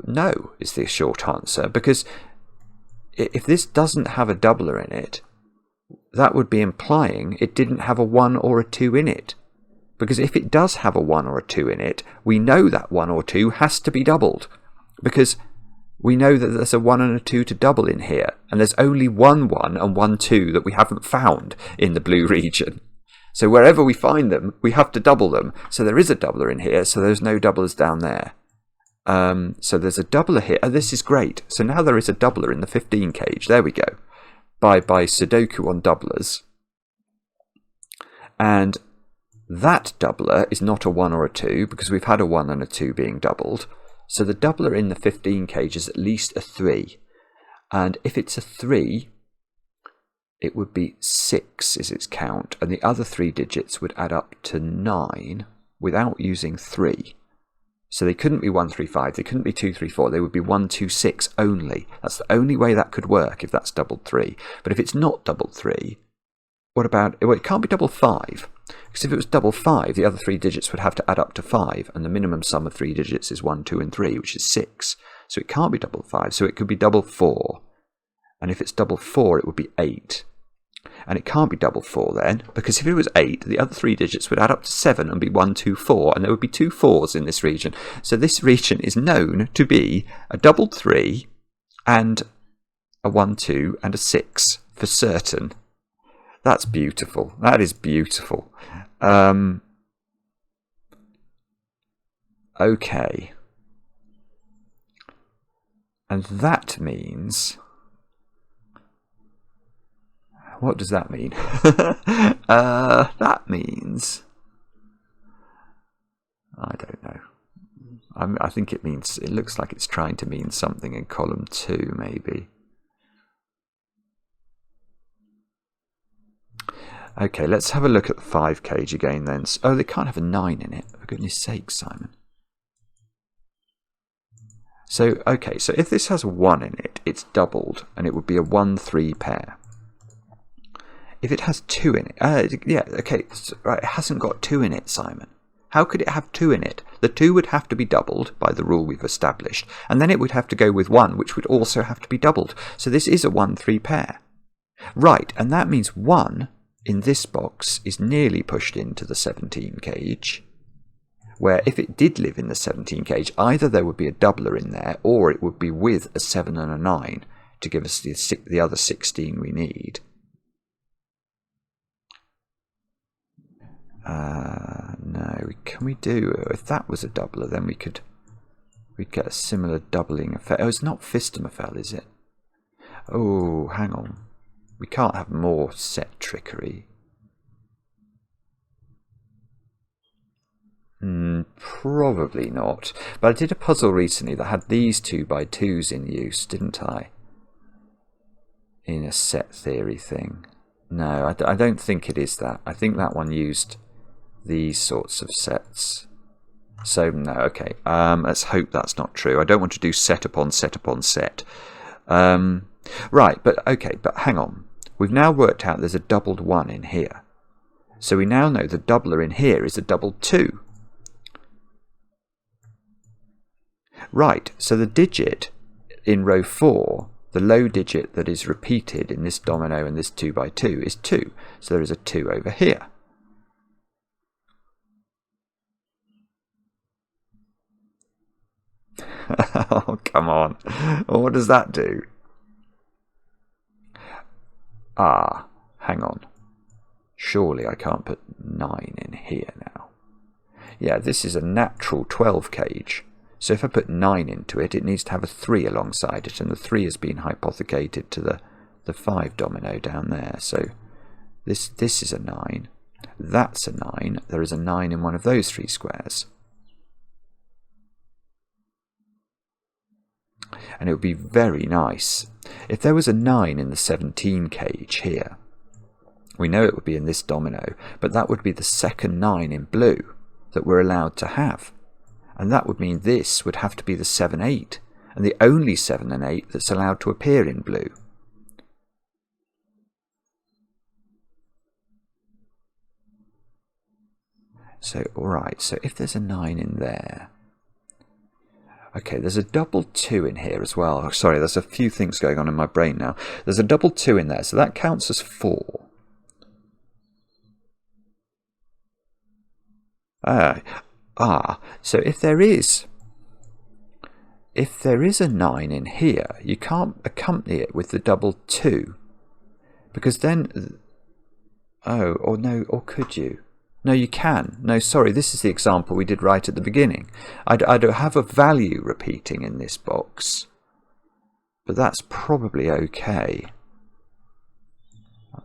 No, is the short answer, because if this doesn't have a doubler in it, that would be implying it didn't have a 1 or a 2 in it. Because if it does have a 1 or a 2 in it, we know that 1 or 2 has to be doubled. Because we know that there's a 1 and a 2 to double in here, and there's only 1 1 and 1 2 that we haven't found in the blue region. So wherever we find them, we have to double them. So there is a doubler in here, so there's no doublers down there. So there's a doubler here. Oh, this is great. So now there is a doubler in the 15 cage. There we go. By Sudoku on doublers. And that doubler is not a 1 or a 2, because we've had a 1 and a 2 being doubled. So the doubler in the 15 cage is at least a 3. And if it's a 3, it would be 6 is its count. And the other 3 digits would add up to 9 without using 3. So they couldn't be 1 3 5, they couldn't be 2 3 4, they would be 1 2 6 only. That's the only way that could work if that's doubled 3. But if it's not doubled 3, what about, well, it can't be double 5. Because if it was double 5, the other 3 digits would have to add up to 5, and the minimum sum of 3 digits is 1, 2 and 3, which is 6. So it can't be double 5, so it could be double 4. And if it's double 4, it would be 8. And it can't be double 4 then, because if it was 8, the other 3 digits would add up to 7 and be 1, 2, 4, and there would be 2 4s in this region. So this region is known to be a doubled 3 and a 1, 2 and a 6 for certain. That's beautiful. That is beautiful. Okay. And that means... What does that mean? That means... I don't know. I think it means... It looks like it's trying to mean something in column 2, maybe. Okay, let's have a look at the 5 cage again then. Oh, they can't have a 9 in it. For goodness sake, Simon. So, okay, so if this has a 1 in it, it's doubled, and it would be a 1 3 pair. If it has 2 in it, yeah, okay, right, it hasn't got 2 in it, Simon. How could it have 2 in it? The 2 would have to be doubled by the rule we've established, and then it would have to go with 1, which would also have to be doubled. So this is a 1 3 pair. Right, and that means 1 in this box is nearly pushed into the 17 cage, where if it did live in the 17 cage, either there would be a doubler in there, or it would be with a 7 and a 9 to give us the other 16 we need. No, can we do, if that was a doubler, then we'd get a similar doubling effect. Oh, it's not Fistamafel, is it? Oh, hang on. We can't have more set trickery. Probably not. But I did a puzzle recently that had these 2x2s in use, didn't I? In a set theory thing. No, I don't think it is that. I think that one used these sorts of sets. So, no, okay. Let's hope that's not true. I don't want to do set upon set upon set. Right, but okay, but hang on. We've now worked out there's a doubled 1 in here. So we now know the doubler in here is a doubled 2. Right, so the digit in row 4, the low digit that is repeated in this domino and this 2x2 is 2. So there is a 2 over here. Oh, come on. What does that do? Ah. hang on. Surely I can't put 9 in here now. Yeah, this is a natural 12 cage. So if I put 9 into it, it needs to have a 3 alongside it, and the 3 has been hypothecated to the 5 domino down there. So this is a 9. That's a 9. There is a 9 in one of those 3 squares. And it would be very nice if there was a 9 in the 17 cage here. We know it would be in this domino, but that would be the second 9 in blue that we're allowed to have. And that would mean this would have to be the 7, 8, and the only 7 and 8 that's allowed to appear in blue. So, alright, so if there's a 9 in there... Okay, there's a double 2 in here as well. Oh, sorry, there's a few things going on in my brain now. There's a double 2 in there, so that counts as 4. So if there is a 9 in here, you can't accompany it with the double 2, because then... Oh, or no, or could you? No, you can. No, sorry, this is the example we did right at the beginning. I'd have a value repeating in this box, but that's probably okay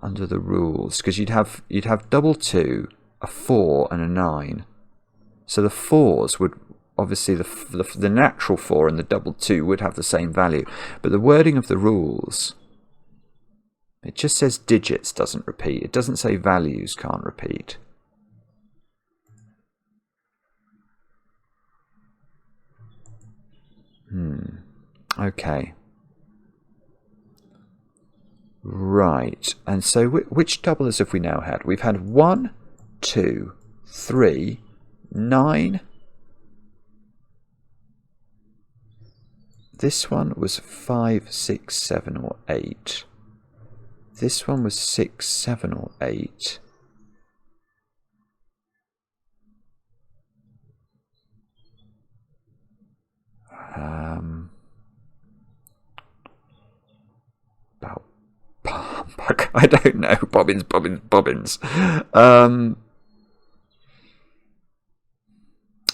under the rules, because you'd have double 2, a 4, and a 9. So the 4s would obviously the natural 4 and the double 2 would have the same value, but the wording of the rules, it just says digits doesn't repeat. It doesn't say values can't repeat. Okay. Right. And so which doublers have we now had? We've had 1, 2, 3, 9. This one was 5, 6, 7, or 8. This one was 6, 7, or 8. About I don't know. Bobbins.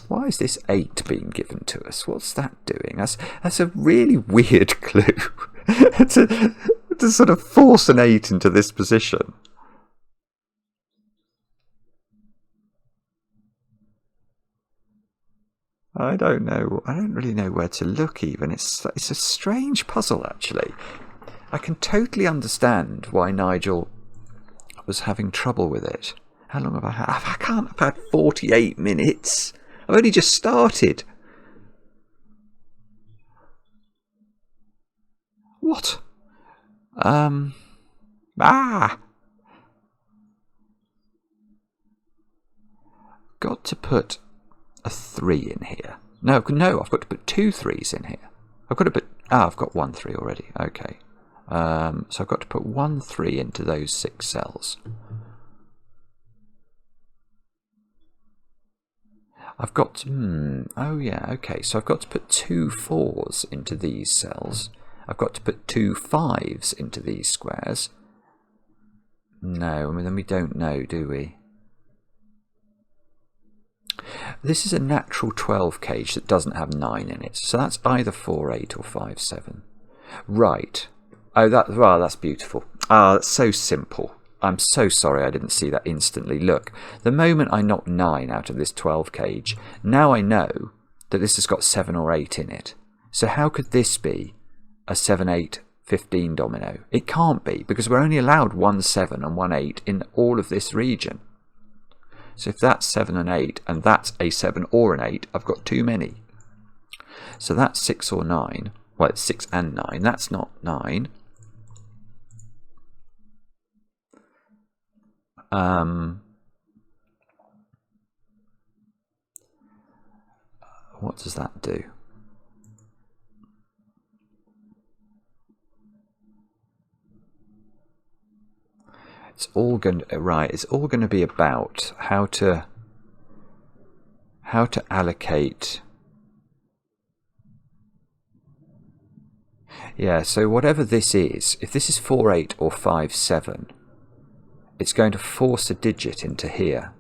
Why is this 8 being given to us? What's that doing? That's a really weird clue. to sort of force an 8 into this position. I don't know. I don't really know where to look even. It's a strange puzzle, actually. I can totally understand why Nigel was having trouble with it. How long have I had? I can't have had 48 minutes. I've only just started. What? Got to put a 3 in here. No, I've got to put 2 3s in here. I've got to put... I've got 1 3 already. Okay. So I've got to put 1 3 into those 6 cells. I've got to... oh yeah, okay. So I've got to put 2 4s into these cells. I've got to put 2 5s into these squares. No, I mean, then we don't know, do we? This is a natural 12 cage that doesn't have 9 in it. So that's either 4 8 or 5 7. Right. Oh, that's beautiful. That's so simple. I'm so sorry I didn't see that instantly. Look, the moment I knock 9 out of this 12 cage, now I know that this has got 7 or 8 in it. So how could this be a 7 8 15 domino? It can't be, because we're only allowed 1 7 and 1 8 in all of this region. So if that's 7 and 8, and that's a 7 or an 8, I've got too many. So that's 6 or 9. Well, it's 6 and 9. That's not 9. What does that do? It's all going to, right, it's all going to be about how to allocate. Yeah, so whatever this is, if this is 4 8 or 5 7, it's going to force a digit into here.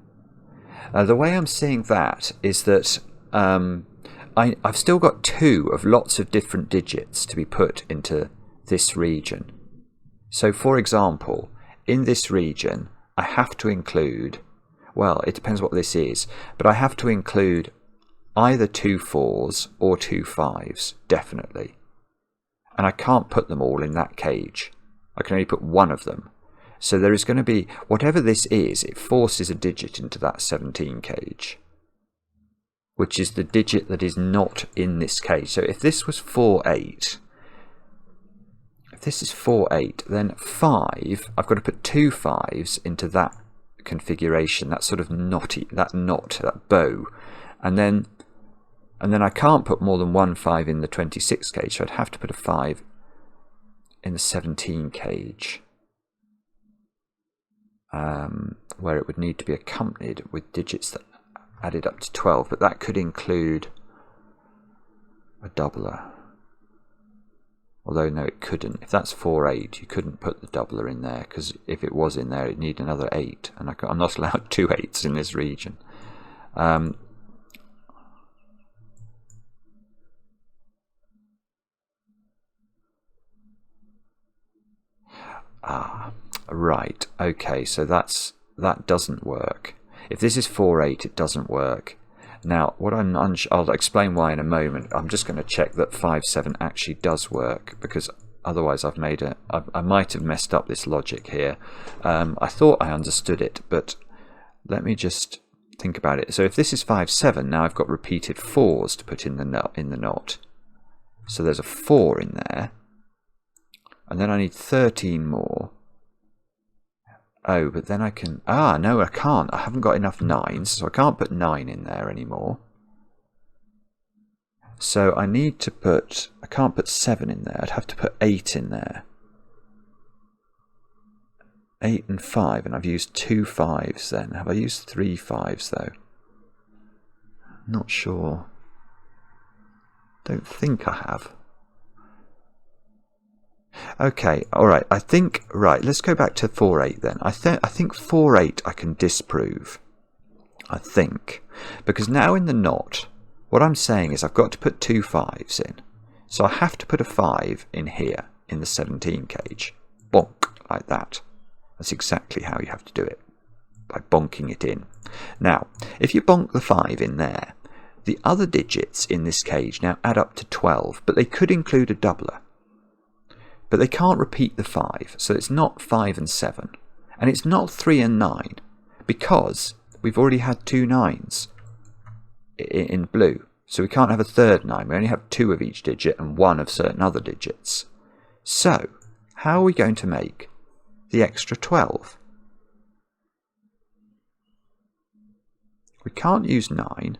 The way I'm seeing that is that I've still got 2 of lots of different digits to be put into this region. So for example, in this region I have to include, well, it depends what this is, but I have to include either 2 4s or 2 5s, definitely. And I can't put them all in that cage. I can only put one of them. So there is going to be, whatever this is, it forces a digit into that 17 cage, which is the digit that is not in this cage. So if this was 4 8, if this is 4 8, then 5, I've got to put 2 5s into that configuration, that sort of knotty, that bow, and then I can't put more than 1 5 in the 26 cage, so I'd have to put a 5 in the 17 cage, where it would need to be accompanied with digits that added up to 12, but that could include a doubler. Although no, it couldn't. If that's 4 8, you couldn't put the doubler in there, because if it was in there, it'd need another 8, and I'm not allowed 2 8s in this region. Right. Okay, so that doesn't work. If this is 4 8, it doesn't work. Now, what I'll explain why in a moment. I'm just going to check that 5 7 actually does work, because otherwise I might have messed up this logic here. I thought I understood it, but let me just think about it. So if this is 5 7, now I've got repeated 4s to put in the knot. So there's a 4 in there, and then I need 13 more. Oh, but then I can... no, I can't. I haven't got enough 9s, so I can't put 9 in there anymore. So I need to put... I can't put 7 in there. I'd have to put 8 in there. 8 and 5, and I've used 2 5s then. Have I used 3 5s, though? Not sure. Don't think I have. Okay, alright, I think, right, let's go back to 4 8 then. I think 4 8 I can disprove. I think. Because now in the knot, what I'm saying is I've got to put 2 5s in. So I have to put a 5 in here, in the 17 cage. Bonk, like that. That's exactly how you have to do it. By bonking it in. Now, if you bonk the 5 in there, the other digits in this cage now add up to 12, but they could include a doubler. But they can't repeat the 5, so it's not 5 and 7. And it's not 3 and 9, because we've already had 2 9s in blue. So we can't have a third 9, we only have 2 of each digit and 1 of certain other digits. So, how are we going to make the extra 12? We can't use 9,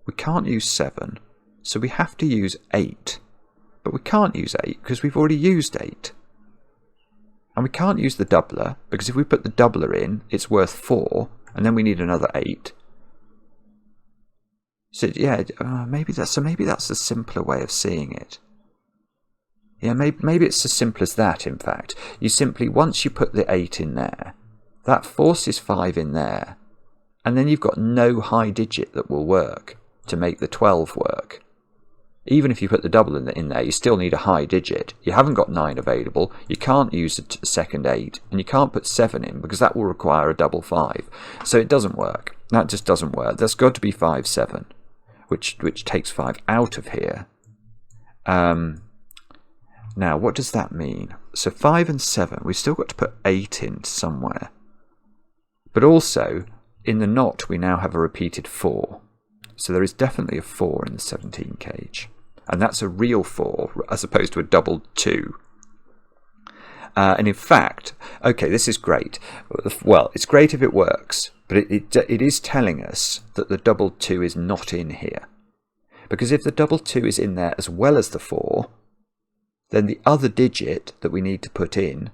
we can't use 7, so we have to use 8. But we can't use 8 because we've already used 8. And we can't use the doubler because if we put the doubler in, it's worth 4, and then we need another 8. So yeah, maybe that's a simpler way of seeing it. Yeah, maybe it's as simple as that, in fact. You simply, once you put the 8 in there, that forces 5 in there, and then you've got no high digit that will work to make the 12 work. Even if you put the double in there, you still need a high digit. You haven't got 9 available, you can't use a second 8, and you can't put 7 in because that will require a double 5. So it doesn't work. That just doesn't work. There's got to be 5 7, which takes 5 out of here. Now, what does that mean? So 5 and 7, we've still got to put 8 in somewhere. But also, in the knot, we now have a repeated 4. So there is definitely a 4 in the 17 cage. And that's a real 4, as opposed to a double 2. And in fact, okay, this is great. Well, it's great if it works, but it is telling us that the double 2 is not in here. Because if the double 2 is in there as well as the 4, then the other digit that we need to put in,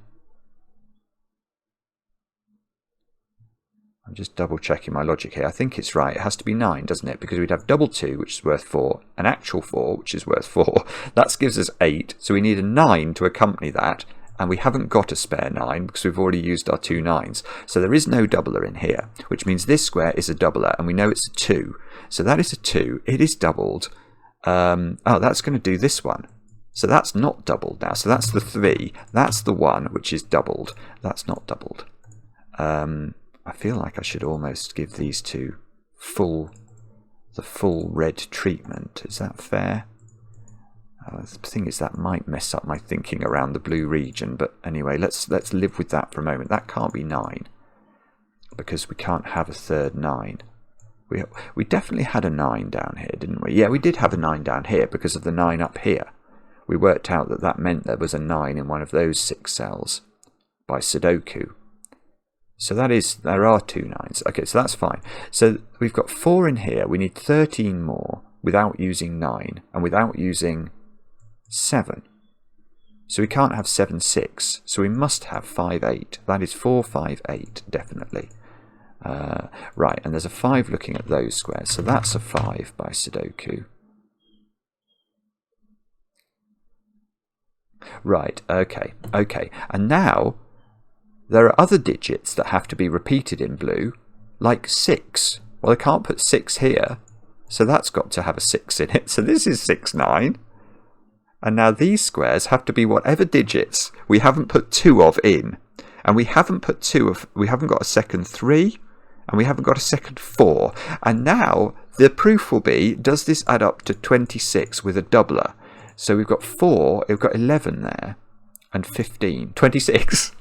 I'm just double checking my logic here, I think it's right, it has to be 9, doesn't it? Because we'd have double 2, which is worth 4, an actual 4, which is worth 4, that gives us 8, so we need a 9 to accompany that, and we haven't got a spare 9 because we've already used our 2 9s. So there is no doubler in here, which means this square is a doubler, and we know it's a 2. So that is a 2. It is doubled. Oh, that's going to do this one. So that's not doubled now. So that's the 3. That's the 1, which is doubled. That's not doubled. I feel like I should almost give these two the full red treatment. Is that fair? The thing is, that might mess up my thinking around the blue region, but anyway, let's live with that for a moment. That can't be 9, because we can't have a third 9. We definitely had a 9 down here, didn't we? Yeah, we did have a 9 down here because of the 9 up here. We worked out that that meant there was a 9 in one of those 6 cells by Sudoku. So that is, there are 2 9s. Okay, so that's fine. So we've got 4 in here. We need 13 more without using 9 and without using 7. So we can't have 7 6. So we must have 5 8. That is 4 5 8, definitely. Right, and there's a 5 looking at those squares. So that's a 5 by Sudoku. Right, okay. And now there are other digits that have to be repeated in blue, like 6. Well, I can't put 6 here, so that's got to have a 6 in it. So this is 6 9. And now these squares have to be whatever digits we haven't put 2 of in. And we haven't put 2 of, we haven't got a second 3, and we haven't got a second 4. And now the proof will be, does this add up to 26 with a doubler? So we've got 4, we've got 11 there, and 15. 26.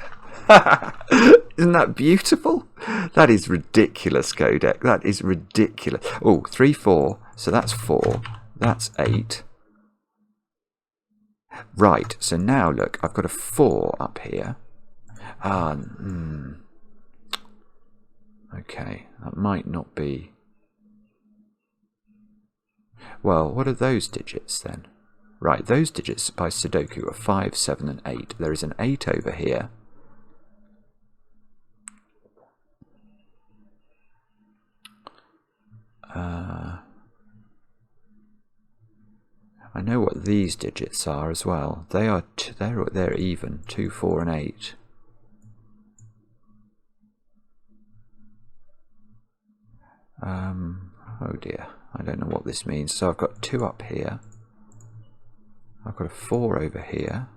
Isn't that beautiful? That is ridiculous, Qodec. That is ridiculous. Oh, 3 4. So that's 4. That's 8. Right, so now look, I've got a 4 up here. Okay, that might not be... Well, what are those digits then? Right, those digits by Sudoku are 5, 7 and 8. There is an 8 over here. I know what these digits are as well. They're even. 2, 4 and 8. Oh dear, I don't know what this means. So I've got 2 up here. I've got a 4 over here.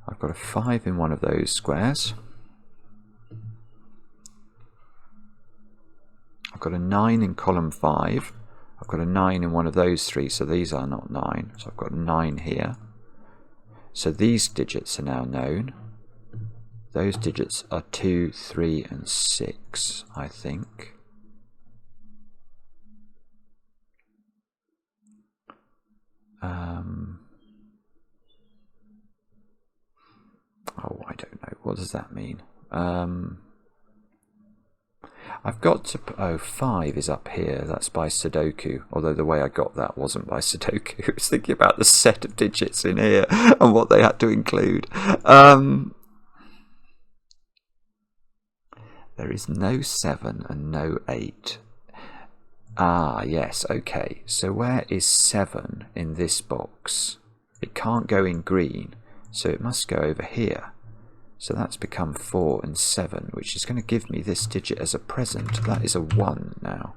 I've got a 5 in one of those squares. I've got a 9 in column 5. I've got a 9 in one of those 3, so these are not 9. So I've got a 9 here. So these digits are now known. Those digits are 2, 3 and 6, I think. Oh, I don't know. What does that mean? I've got to... Oh, 5 is up here. That's by Sudoku. Although the way I got that wasn't by Sudoku. I was thinking about the set of digits in here and what they had to include. There is no 7 and no 8. Ah, yes, okay. So where is 7 in this box? It can't go in green, so it must go over here. So that's become 4 and 7, which is going to give me this digit as a present. That is a 1 now.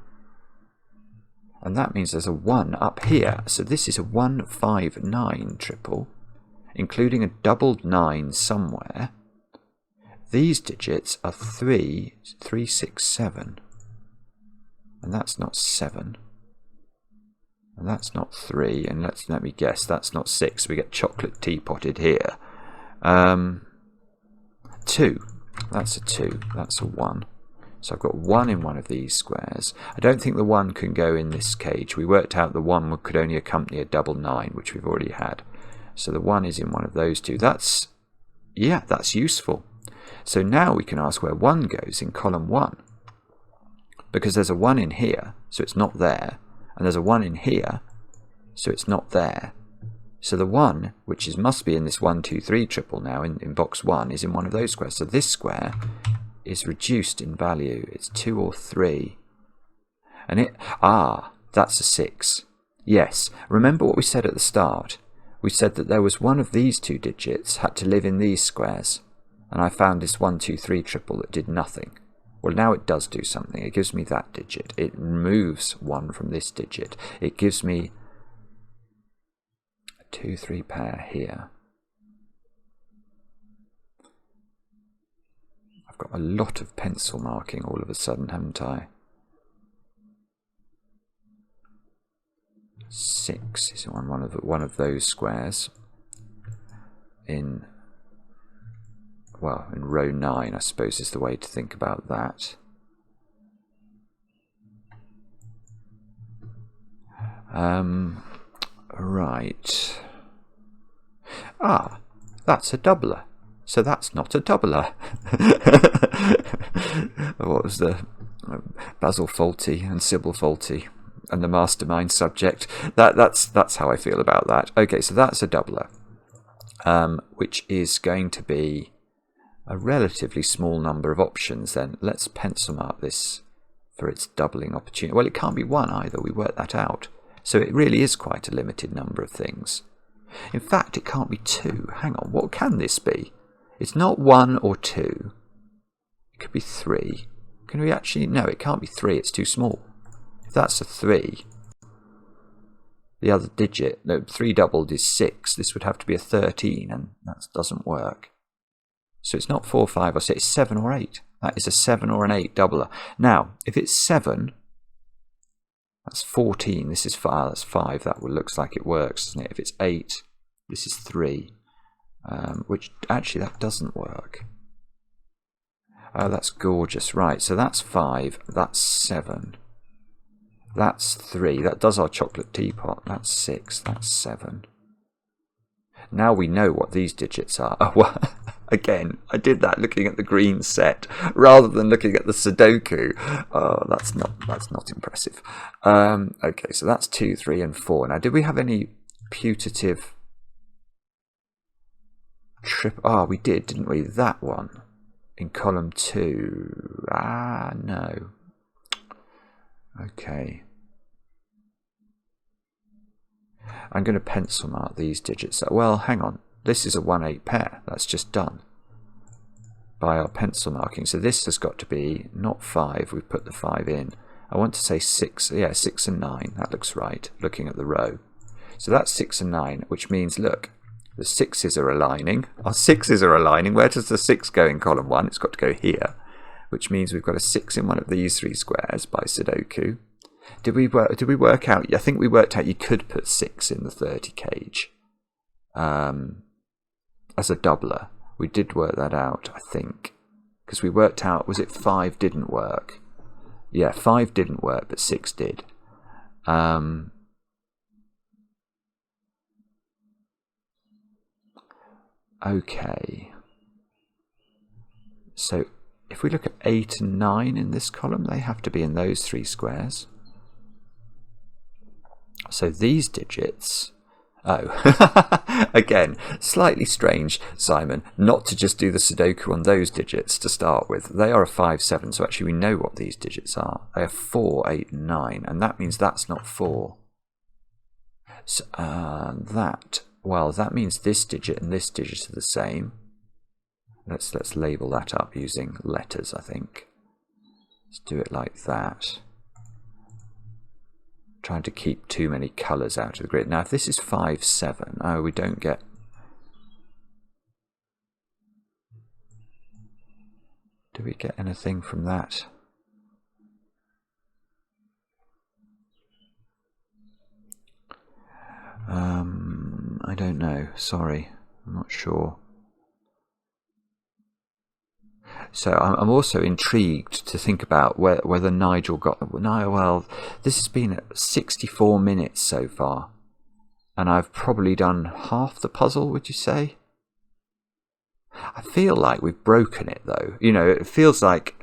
And that means there's a 1 up here. So this is a 1, 5, 9 triple, including a doubled 9 somewhere. These digits are 3, 3, 6, 7. And that's not 7. And that's not 3. And let me guess, that's not 6. We get chocolate teapotted here. 2. That's a 2. That's a 1. So I've got 1 in one of these squares. I don't think the 1 can go in this cage. We worked out the 1 could only accompany a double 9, which we've already had. So the 1 is in one of those 2. That's, yeah, that's useful. So now we can ask where 1 goes in column 1. Because there's a 1 in here, so it's not there. And there's a 1 in here, so it's not there. So the 1, which must be in this 1, 2, 3 triple now, in box 1, is in one of those squares. So this square is reduced in value. It's 2 or 3. And that's a 6. Yes, remember what we said at the start. we said that there was one of these two digits had to live in these squares. And I found this 1, 2, 3 triple that did nothing. Well, now it does do something. It gives me that digit. It removes 1 from this digit. It gives me a 2, 3 pair here. I've got a lot of pencil marking all of a sudden, haven't I? 6 is one of those squares in, well, in row 9, I suppose, is the way to think about that. Right. Ah, that's a doubler. So that's not a doubler. What was the Basil faulty and Sybil faulty and the mastermind subject? That's how I feel about that. Okay, so that's a doubler, which is going to be a relatively small number of options. Then let's pencil mark this for its doubling opportunity. Well, it can't be 1 either. We worked that out. So it really is quite a limited number of things. In fact, it can't be 2. Hang on, what can this be? It's not 1 or 2. It could be 3. Can we actually... No, it can't be 3. It's too small. If that's a 3, the other digit... No, 3 doubled is 6. This would have to be a 13, and that doesn't work. So it's not 4, 5 or 6. It's 7 or 8. That is a 7 or an 8 doubler. Now, if it's 7... That's 14. This is 5. That's 5. That looks like it works, doesn't it? If it's 8, this is 3. Which actually that doesn't work. Oh, that's gorgeous. Right, so that's 5. That's 7. That's 3. That does our chocolate teapot. That's 6. That's 7. Now we know what these digits are. Oh, well, again, I did that looking at the green set rather than looking at the Sudoku. Oh, that's not impressive. Okay, so that's 2, 3, and 4. Now, did we have any putative trip? Ah, we did, didn't we? That one in column 2. Ah, no. Okay. I'm going to pencil mark these digits. Well, hang on. This is a 1-8 pair. That's just done by our pencil marking. So this has got to be not 5. We've put the 5 in. I want to say 6. Yeah, 6 and 9. That looks right, looking at the row. So that's 6 and 9, which means, look, the 6's are aligning. Our 6's are aligning. Where does the 6 go in column 1? It's got to go here, which means we've got a 6 in one of these 3 squares by Sudoku. Did we work out? I think we worked out you could put 6 in the 30 cage as a doubler. We did work that out, I think, because we worked out, was it 5 didn't work? Yeah, 5 didn't work, but 6 did. Okay. So if we look at 8 and 9 in this column, they have to be in those 3 squares. So these digits, oh, again, slightly strange, Simon, not to just do the Sudoku on those digits to start with. They are a 5, 7, so actually we know what these digits are. They are 4, 8, and 9, and that means that's not 4. So, that means this digit and this digit are the same. Let's label that up using letters, I think. Let's do it like that. Trying to keep too many colours out of the grid. Now, if this is 5, 7, oh, we don't get... Do we get anything from that? I don't know. Sorry, I'm not sure. So I'm also intrigued to think about whether Nigel got... No, well, this has been 64 minutes so far, and I've probably done half the puzzle, would you say? I feel like we've broken it, though. You know, it feels like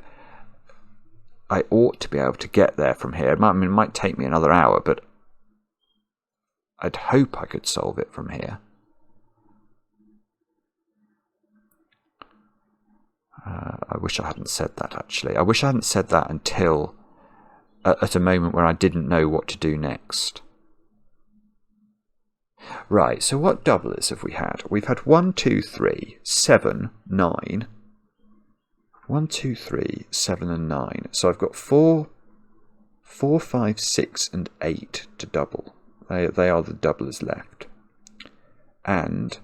I ought to be able to get there from here. It might take me another hour, but I'd hope I could solve it from here. I wish I hadn't said that, actually. I wish I hadn't said that until at a moment where I didn't know what to do next. Right, so what doublers have we had? We've had 1, 2, 3, 7, 9. 1, 2, 3, 7 and 9. So I've got 4, 5, 6 and 8 to double. They are the doublers left. And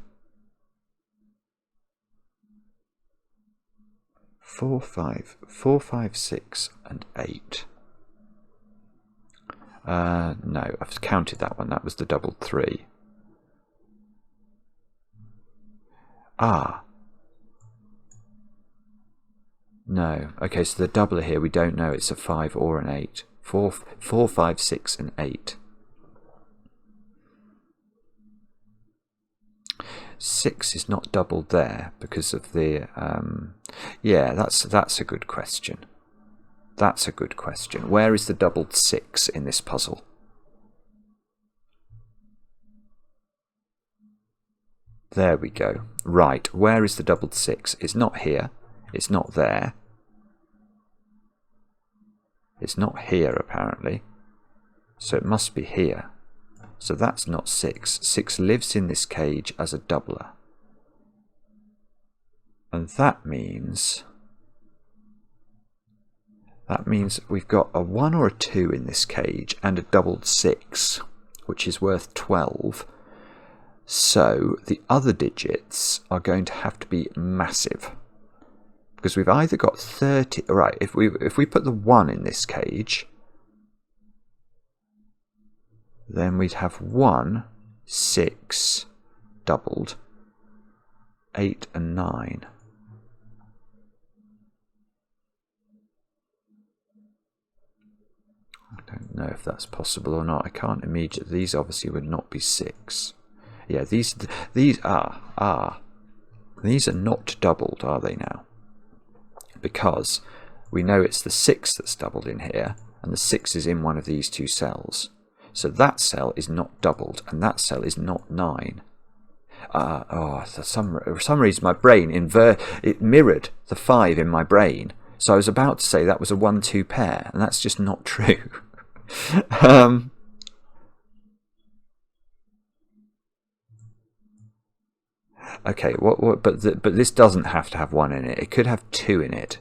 4, 5, 6 and 8. No, I've counted that one. That was the doubled 3. Ah. No. Okay, so the doubler here, we don't know. It's a 5 or an 8. 4, 5, 6 and 8. 6 is not doubled there because of the... yeah, that's a good question. That's a good question. Where is the doubled 6 in this puzzle? There we go. Right, where is the doubled 6? It's not here. It's not there. It's not here, apparently. So it must be here. So that's not 6. 6 lives in this cage as a doubler. And that means we've got a 1 or a 2 in this cage and a doubled 6, which is worth 12. So the other digits are going to have to be massive. Because we've either got 30... Right, if we put the 1 in this cage, then we'd have 1, 6, doubled, 8 and 9. I don't know if that's possible or not. I can't immediately... These obviously would not be 6. Yeah, these are not doubled, are they now? Because we know it's the 6 that's doubled in here, and the 6 is in one of these two cells. So that cell is not doubled, and that cell is not 9. For some reason my brain it mirrored the 5 in my brain. So I was about to say that was a 1-2 pair, and that's just not true. Okay, but this doesn't have to have 1 in it. It could have 2 in it.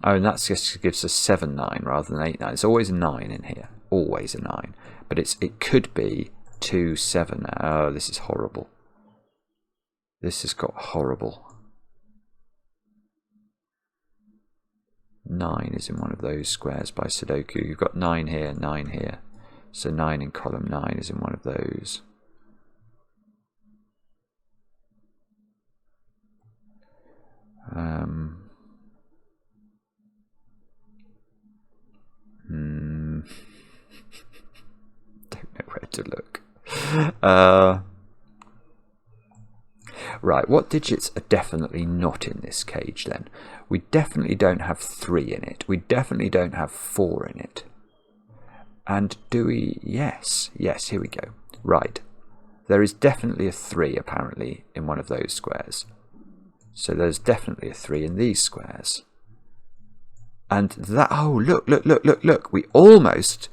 Oh, and that just gives us 7, 9 rather than 8, 9. It's always a 9 in here. Always a 9. But it could be 2, 7. Oh, this is horrible. This has got horrible. 9 is in one of those squares by Sudoku. You've got 9 here, 9 here. So 9 in column 9 is in one of those. Don't know where to look. Right, what digits are definitely not in this cage then? We definitely don't have 3 in it. We definitely don't have 4 in it. And do we... Yes, here we go. Right, there is definitely a 3 apparently in one of those squares. So there's definitely a 3 in these squares. And that... Oh, look. We almost...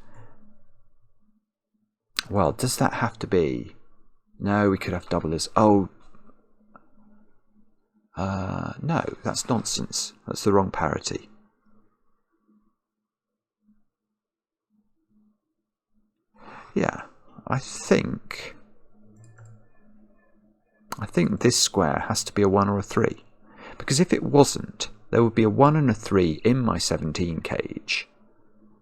Well, does that have to be... No, we could have doublers. Oh... no, that's nonsense. That's the wrong parity. Yeah, I think this square has to be a 1 or a 3. Because if it wasn't, there would be a 1 and a 3 in my 17 cage.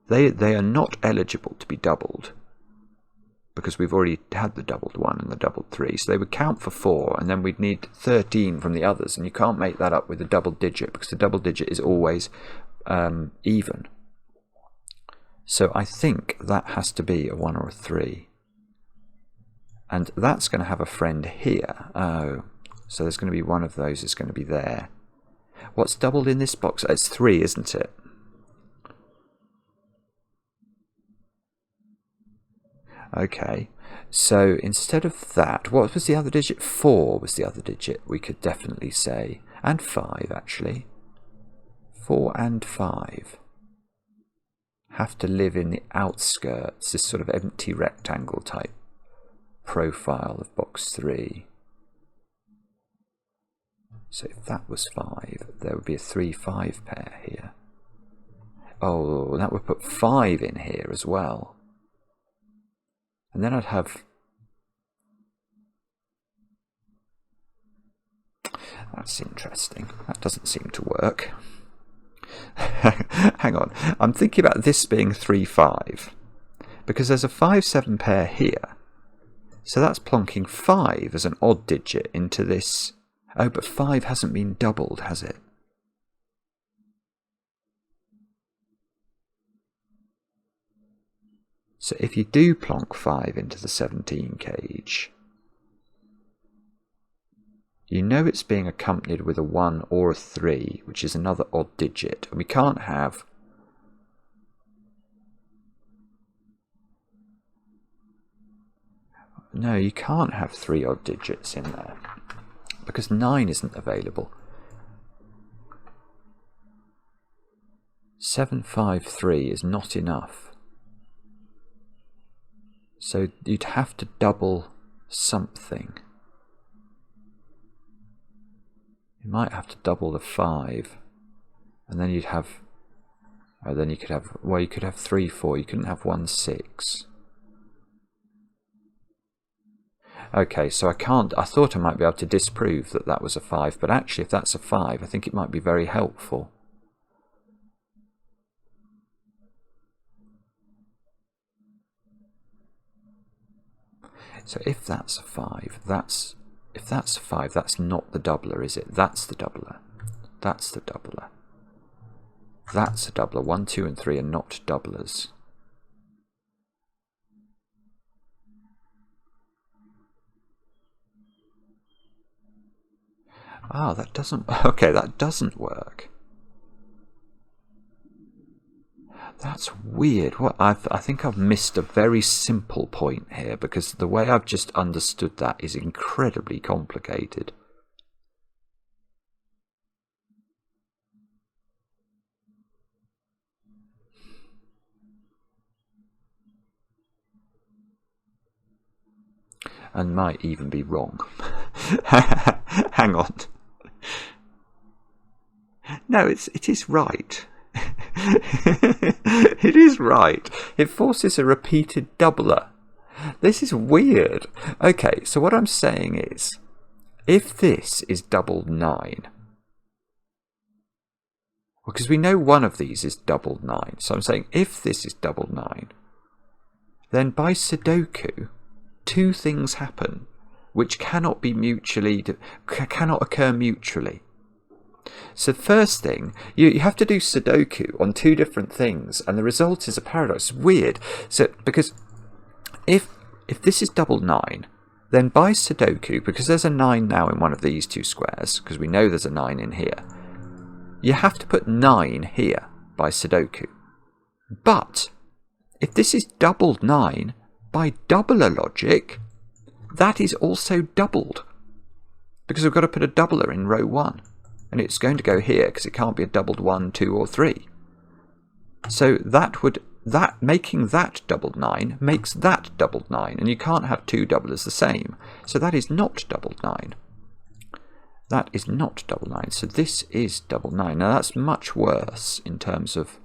They are not eligible to be doubled. Because we've already had the doubled 1 and the doubled 3. So they would count for 4, and then we'd need 13 from the others. And you can't make that up with a double digit, because the double digit is always even. So I think that has to be a 1 or a 3. And that's going to have a friend here. Oh, so there's going to be one of those is going to be there. What's doubled in this box? It's 3, isn't it? Okay, so instead of that, what was the other digit? 4 was the other digit, we could definitely say. And 5, actually. 4 and 5 have to live in the outskirts, this sort of empty rectangle type profile of box 3. So if that was 5, there would be a 3-5 pair here. Oh, that would put 5 in here as well. And then I'd have... That's interesting. That doesn't seem to work. Hang on. I'm thinking about this being 3-5. Because there's a 5-7 pair here. So that's plonking 5 as an odd digit into this. Oh, but 5 hasn't been doubled, has it? So if you do plonk 5 into the 17 cage, you know it's being accompanied with a 1 or a 3, which is another odd digit. And we can't have... No, you can't have 3 odd digits in there, because 9 isn't available. 753 is not enough. So you'd have to double something. You might have to double the 5, and then you'd have... Oh, then you could have... Well, you could have 3, 4. You couldn't have 1, 6. Okay, so I can't... I thought I might be able to disprove that that was a 5, but actually if that's a 5, I think it might be very helpful. So if that's a 5, that's... If that's a 5, that's not the doubler, is it? That's the doubler. That's the doubler. That's a doubler. 1, 2 and 3 are not doublers. Ah, that doesn't... Okay, that doesn't work. That's weird. What I think I've missed a very simple point here, because the way I've just understood that is incredibly complicated. And might even be wrong. Hang on. No, it is right. It is right. It forces a repeated doubler. This is weird. Okay, so what I'm saying is, if this is doubled 9, because we know one of these is doubled 9, so I'm saying if this is doubled 9, then by Sudoku, 2 things happen which cannot occur mutually. So first thing, you have to do Sudoku on 2 different things, and the result is a paradox. It's weird. So because if this is doubled 9, then by Sudoku, because there's a 9 now in one of these 2 squares, because we know there's a 9 in here, you have to put 9 here by Sudoku. But if this is doubled 9, by doubler logic, that is also doubled, because we've got to put a doubler in row 1. And it's going to go here because it can't be a doubled 1, 2 or 3. So making that doubled 9 makes that doubled 9, and you can't have 2 doublers the same. So that is not doubled 9. That is not double 9. So this is double 9. Now that's much worse in terms of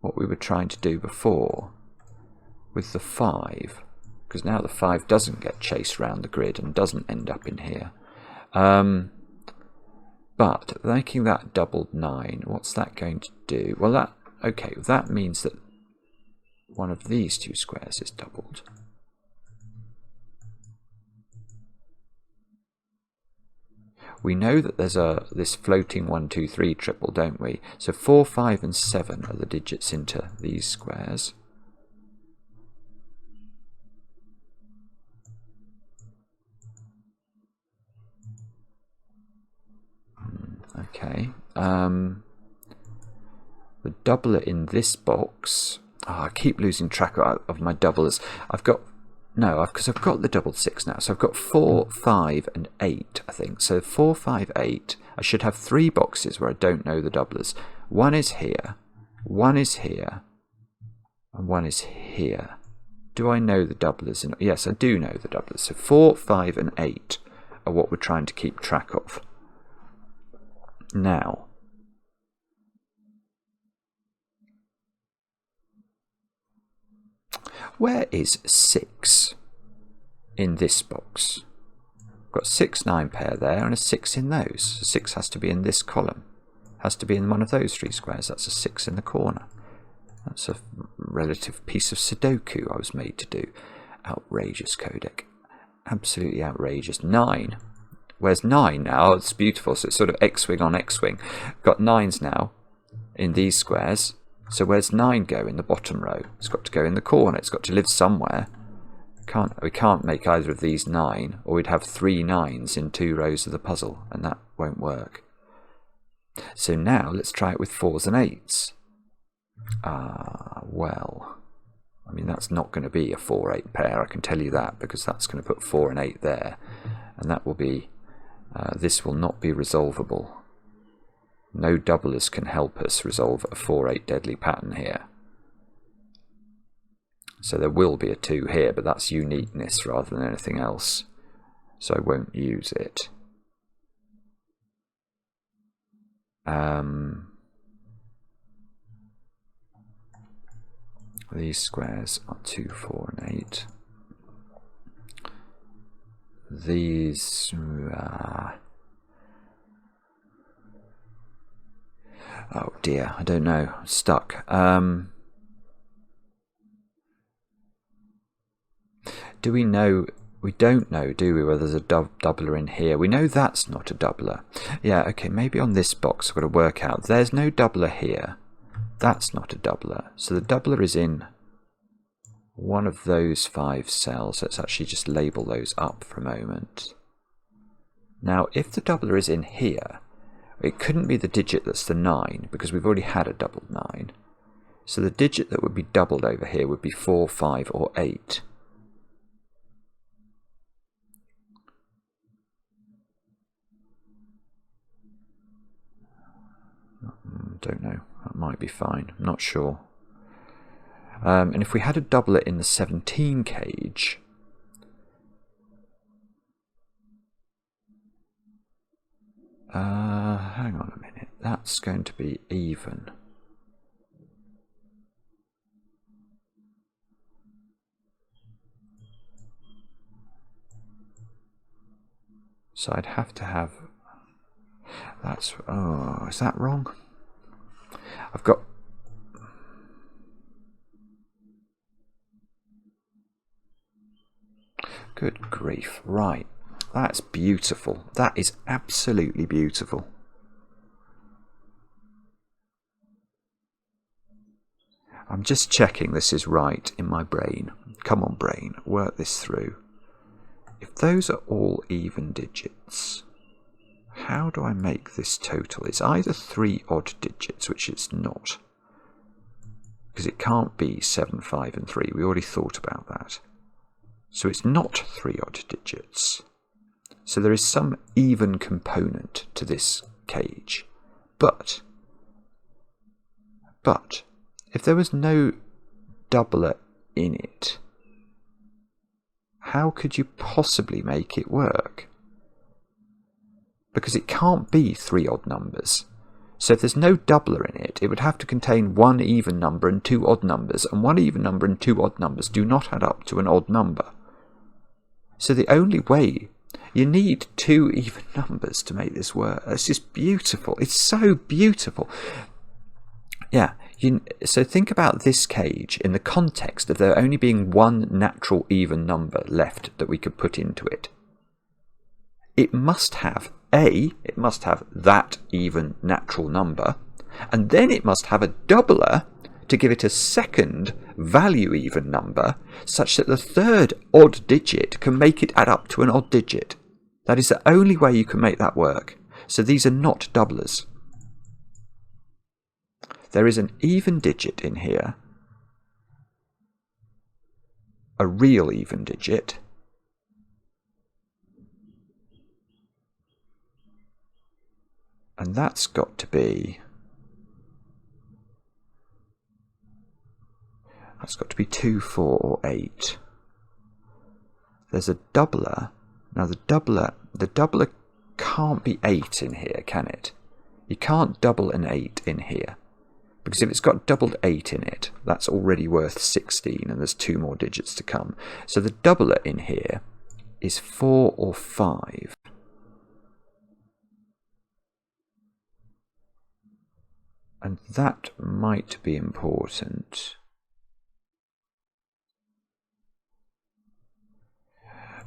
what we were trying to do before with the 5, because now the 5 doesn't get chased around the grid and doesn't end up in here. But making that doubled 9, what's that going to do? Well, that means that one of these 2 squares is doubled. We know that there's this floating 1, 2, 3 triple, don't we? So 4, 5 and 7 are the digits into these squares. Okay. The doubler in this box... Oh, I keep losing track of my doublers. Because I've got the doubled 6 now. So I've got 4, 5 and 8, I think. So 4, 5, 8. I should have 3 boxes where I don't know the doublers. 1 is here, 1 is here, and 1 is here. Do I know the doublers? Yes, I do know the doublers. So 4, 5 and 8 are what we're trying to keep track of. Now, where is 6 in this box? I've got 6, 9 pair there and a 6 in those. So 6 has to be in this column. Has to be in one of those 3 squares. That's a 6 in the corner. That's a relative piece of Sudoku I was made to do. Outrageous Codec. Absolutely outrageous. 9. Where's 9 now? It's beautiful. So it's sort of X-wing on X-wing. Got 9s now in these squares. So where's 9 go in the bottom row? It's got to go in the corner. It's got to live somewhere. We can't make either of these 9, or we'd have 3 9s in 2 rows of the puzzle, and that won't work. So now let's try it with 4s and 8s. Well, I mean, that's not going to be a 4-8 pair, I can tell you that, because that's going to put 4 and 8 there, and that will be, this will not be resolvable. No doublers can help us resolve a 4-8 deadly pattern here. So there will be a 2 here, but that's uniqueness rather than anything else, so I won't use it. These squares are 2, 4 and 8. These oh dear, I don't know. I'm stuck. Do we know? We don't know, do we, whether there's a doubler in here? We know that's not a doubler. Yeah, okay, maybe on this box I've got to work out. There's no doubler here. That's not a doubler. So the doubler is in one of those 5 cells. Let's actually just label those up for a moment. Now, if the doubler is in here, it couldn't be the digit that's the 9, because we've already had a doubled 9. So the digit that would be doubled over here would be 4, 5 or 8. Don't know. That might be fine. I'm not sure. And if we had a doubler in the 17 cage, hang on a minute. That's going to be even. So I'd have to have. That's. Oh, is that wrong? I've got. Good grief. Right. That's beautiful. That is absolutely beautiful. I'm just checking this is right in my brain. Come on, brain. Work this through. If those are all even digits, how do I make this total? It's either 3 odd digits, which it's not, because it can't be 7, 5 and 3. We already thought about that. So it's not 3 odd digits. So there is some even component to this cage. But if there was no doubler in it, how could you possibly make it work? Because it can't be 3 odd numbers. So if there's no doubler in it, it would have to contain 1 even number and 2 odd numbers, and 1 even number and 2 odd numbers do not add up to an odd number. So the only way, you need 2 even numbers to make this work. It's just beautiful. It's so beautiful. Yeah, so think about this cage in the context of there only being 1 natural even number left that we could put into it. It must have it must have that even natural number, and then it must have a doubler to give it a second value even number, such that the third odd digit can make it add up to an odd digit. That is the only way you can make that work. So these are not doublers. There is an even digit in here, a real even digit, and that's got to be, That's got to be 2, 4 or 8. There's a doubler. Now the doubler can't be 8 in here, can it? You can't double an 8 in here. Because if it's got doubled 8 in it, that's already worth 16, and there's 2 more digits to come. So the doubler in here is 4 or 5. And that might be important.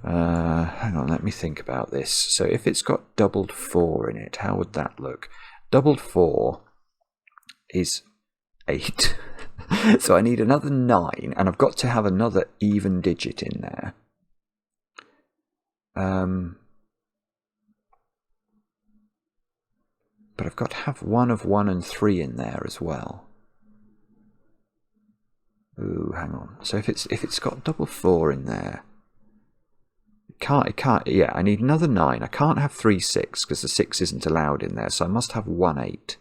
Hang on, let me think about this. So if it's got doubled 4 in it, how would that look? Doubled 4 is 8. So I need another 9, and I've got to have another even digit in there. But I've got to have 1 of 1 and 3 in there as well. Ooh, hang on. So if it's got double 4 in there, it can't. Yeah, I need another 9. I can't have 3 6 because the 6 isn't allowed in there. So I must have 1 8.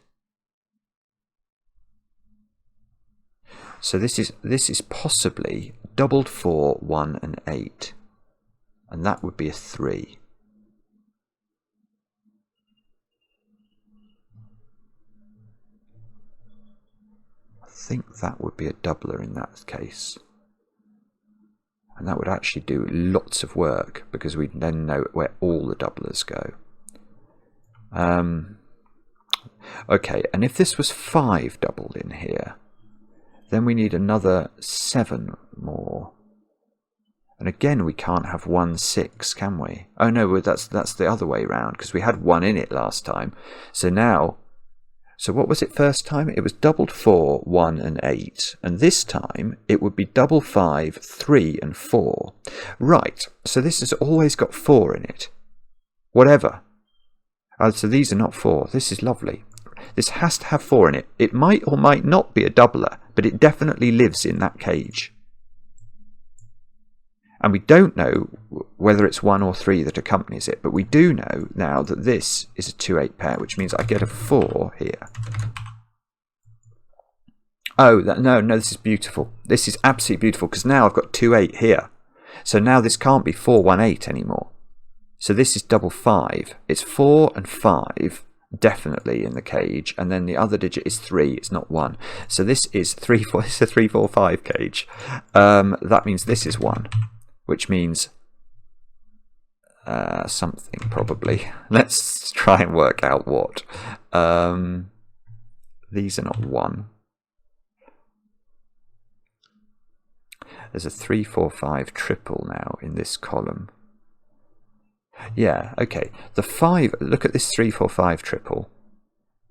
So this is possibly doubled 4, 1 and 8, and that would be a 3. I think that would be a doubler in that case. And that would actually do lots of work, because we then know where all the doublers go. Okay, and if this was 5 doubled in here, then we need another 7 more. And again, we can't have 1 6, can we? Oh no, that's the other way round, because we had 1 in it last time. So now, so what was it first time? It was doubled 4, 1 and 8. And this time, it would be double 5, 3 and 4. Right, so this has always got 4 in it. Whatever. So these are not 4. This is lovely. This has to have 4 in it. It might or might not be a doubler, but it definitely lives in that cage. And we don't know whether it's 1 or 3 that accompanies it, but we do know now that this is a 2-8 pair, which means I get a 4 here. Oh, no, this is beautiful. This is absolutely beautiful, because now I've got 2-8 here. So now this can't be 4, 1, 8 anymore. So this is double 5. It's 4 and 5. Definitely in the cage, and then the other digit is 3. It's not 1. So this is 3, 4. It's a 3, 4, 5 cage. That means this is 1, which means something probably. Let's try and work out what. These are not 1. There's a 3, 4, 5 triple now in this column. Yeah, okay. The 5, look at this 3, 4, 5 triple.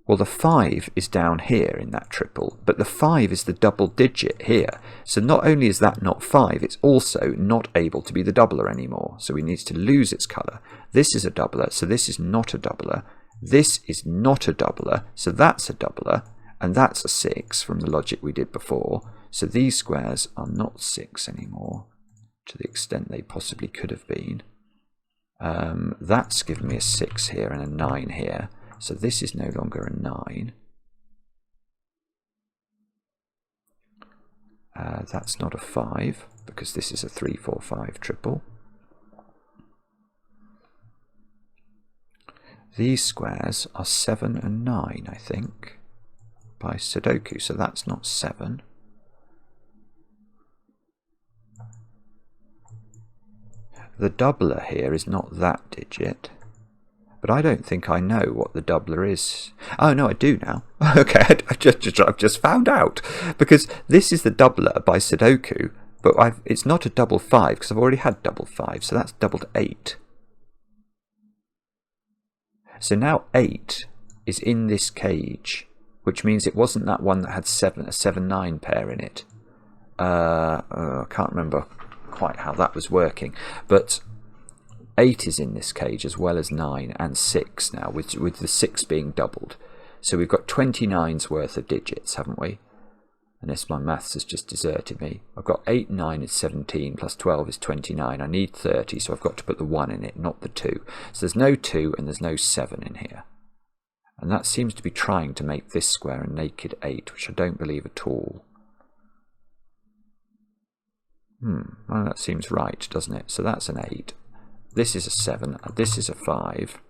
Well, the 5 is down here in that triple, but the 5 is the double digit here. So not only is that not 5, it's also not able to be the doubler anymore. So we need to lose its colour. This is a doubler, so this is not a doubler. This is not a doubler, so that's a doubler. And that's a 6 from the logic we did before. So these squares are not 6 anymore, to the extent they possibly could have been. That's given me a 6 here and a 9 here, so this is no longer a 9. That's not a 5, because this is a 3, 4, 5 triple. These squares are 7 and 9, I think, by Sudoku, so that's not 7. The doubler here is not that digit, but I don't think I know what the doubler is. Oh no, I do now. Okay, I've just found out, because this is the doubler by Sudoku, but it's not a double 5 because I've already had double 5, so that's doubled 8. So now 8 is in this cage, which means it wasn't that one that had a 7-9 pair in it. I can't remember quite how that was working, but 8 is in this cage as well as 9 and 6 now, with the 6 being doubled. So we've got 29's worth of digits, haven't we? Unless my maths has just deserted me. I've got 8, 9 is 17, plus 12 is 29. I need 30, so I've got to put the 1 in it, not the 2. So there's no 2 and there's no 7 in here. And that seems to be trying to make this square a naked 8, which I don't believe at all. Well, that seems right, doesn't it? So that's an 8. This is a 7. This is a 5.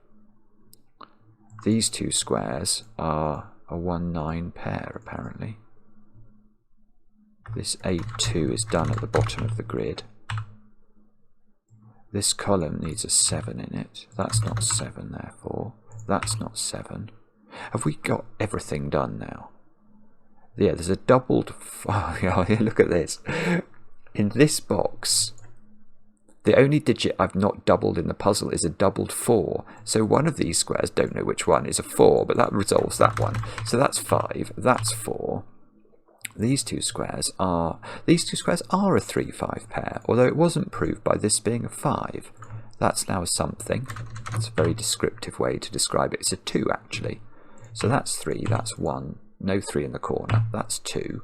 These two squares are a 1, 9 pair, apparently. This 8, 2 is done at the bottom of the grid. This column needs a 7 in it. That's not 7, therefore. That's not 7. Have we got everything done now? Yeah, there's a doubled... Oh, yeah, look at this. In this box, the only digit I've not doubled in the puzzle is a doubled 4. So one of these squares, don't know which one, is a 4, but that resolves that one. So that's 5, that's 4. These two squares are a 3, 5 pair, although it wasn't proved by this being a 5. That's now a something. That's a very descriptive way to describe it. It's a 2, actually. So that's 3, that's 1. No 3 in the corner. That's 2.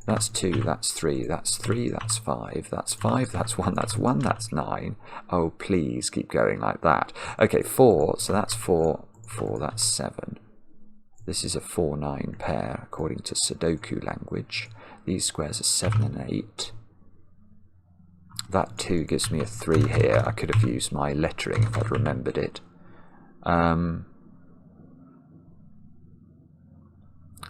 That's 2, that's 3, that's 3, that's 5, that's 5, that's 1, that's 1, that's 9. Oh, please keep going like that. Okay, 4, so that's 4, 4, that's 7. This is a 4, 9 pair, according to Sudoku language. These squares are 7 and 8. That 2 gives me a 3 here. I could have used my lettering if I'd remembered it.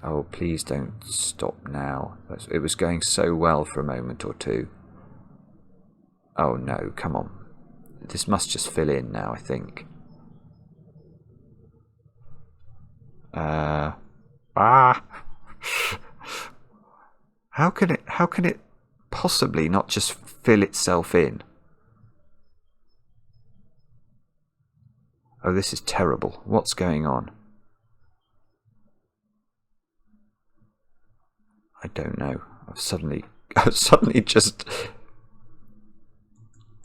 Oh, please don't stop now. It was going so well for a moment or two. Oh no, come on. This must just fill in now, I think. How can it possibly not just fill itself in? Oh, this is terrible. What's going on? I don't know. I've suddenly just...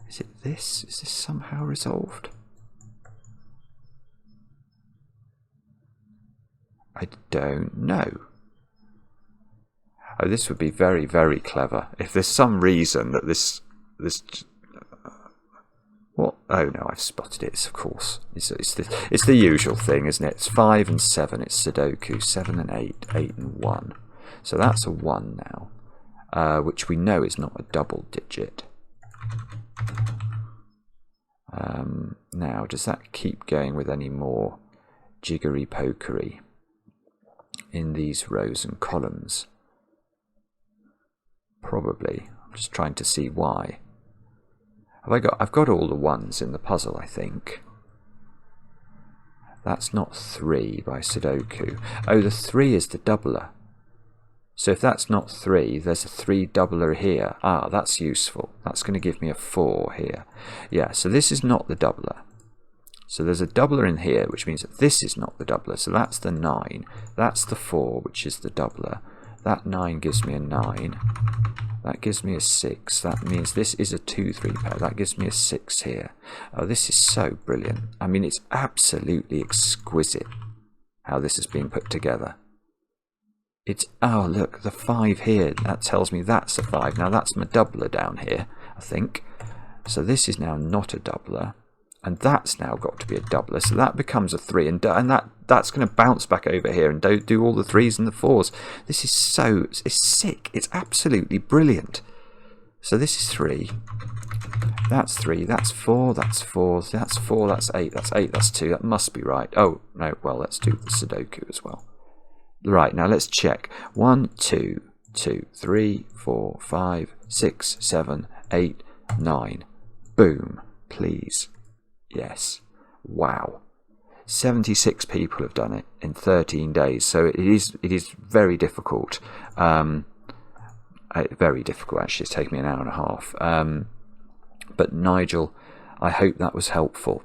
Is it this? Is this somehow resolved? I don't know. Oh, this would be very, very clever. If there's some reason that this... What? Oh no, I've spotted it, of course. It's the usual thing, isn't it? It's 5 and 7, it's Sudoku. 7 and 8, 8 and 1. So that's a 1 now, which we know is not a double digit. Now, does that keep going with any more jiggery-pokery in these rows and columns? Probably. I'm just trying to see why. I've got all the 1s in the puzzle, I think. That's not 3 by Sudoku. Oh, the 3 is the doubler. So if that's not 3, there's a 3 doubler here. Ah, that's useful. That's going to give me a 4 here. Yeah, so this is not the doubler. So there's a doubler in here, which means that this is not the doubler. So that's the 9. That's the 4, which is the doubler. That 9 gives me a 9. That gives me a 6. That means this is a 2, 3 pair. That gives me a 6 here. Oh, this is so brilliant. I mean, it's absolutely exquisite how this has been put together. It's, oh look, the 5 here, that tells me that's a 5. Now that's my doubler down here, I think. So this is now not a doubler. And that's now got to be a doubler. So that becomes a 3. And that's going to bounce back over here and do all the 3s and the 4s. This is it's sick. It's absolutely brilliant. So this is 3. That's 3. That's 4. That's 4. That's 4. That's 8. That's 8. That's 2. That must be right. Oh, no. Well, let's do the Sudoku as well. Right, now let's check. 1, 2, 2, 3, 4, 5, 6, 7, 8, 9. Boom. Please. Yes. Wow. 76 people have done it in 13 days. So it is very difficult. Very difficult, actually. It's taken me an hour and a half. But Nigel, I hope that was helpful.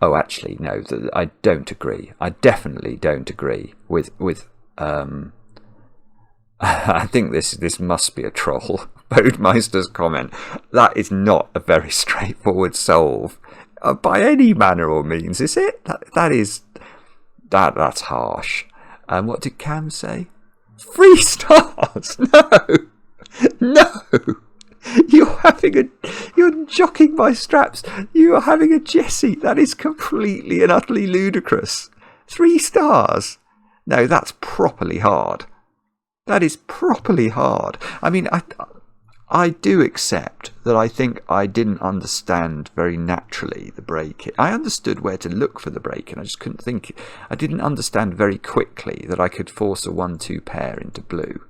Oh, actually, no, I don't agree. I definitely don't agree with I think this must be a troll. Bodemeister's comment. That is not a very straightforward solve by any manner or means, is it? That's harsh. What did Cam say? 3 stars? No. You're jockeying my straps. You are having a Jessie. That is completely and utterly ludicrous. 3 stars? No, that's properly hard. That is properly hard. I mean, I do accept that I think I didn't understand very naturally the break-in. I understood where to look for the break-in. I just couldn't think. I didn't understand very quickly that I could force a 1-2 pair into blue.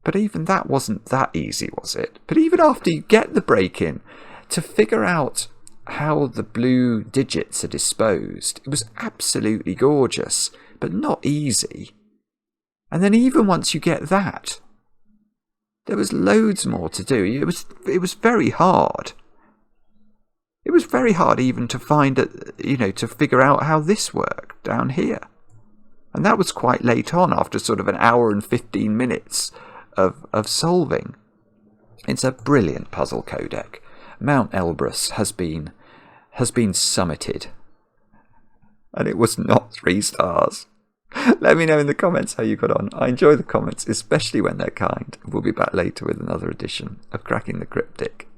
But even that wasn't that easy, was it? But even after you get the break-in, to figure out how the blue digits are disposed, it was absolutely gorgeous, but not easy. And then even once you get that, there was loads more to do. It was very hard. It was very hard even to find to figure out how this worked down here. And that was quite late on, after sort of an hour and 15 minutes of solving. It's a brilliant puzzle codec. Mount Elbrus has been summited. And it was not 3 stars. Let me know in the comments how you got on. I enjoy the comments, especially when they're kind. We'll be back later with another edition of Cracking the Cryptic.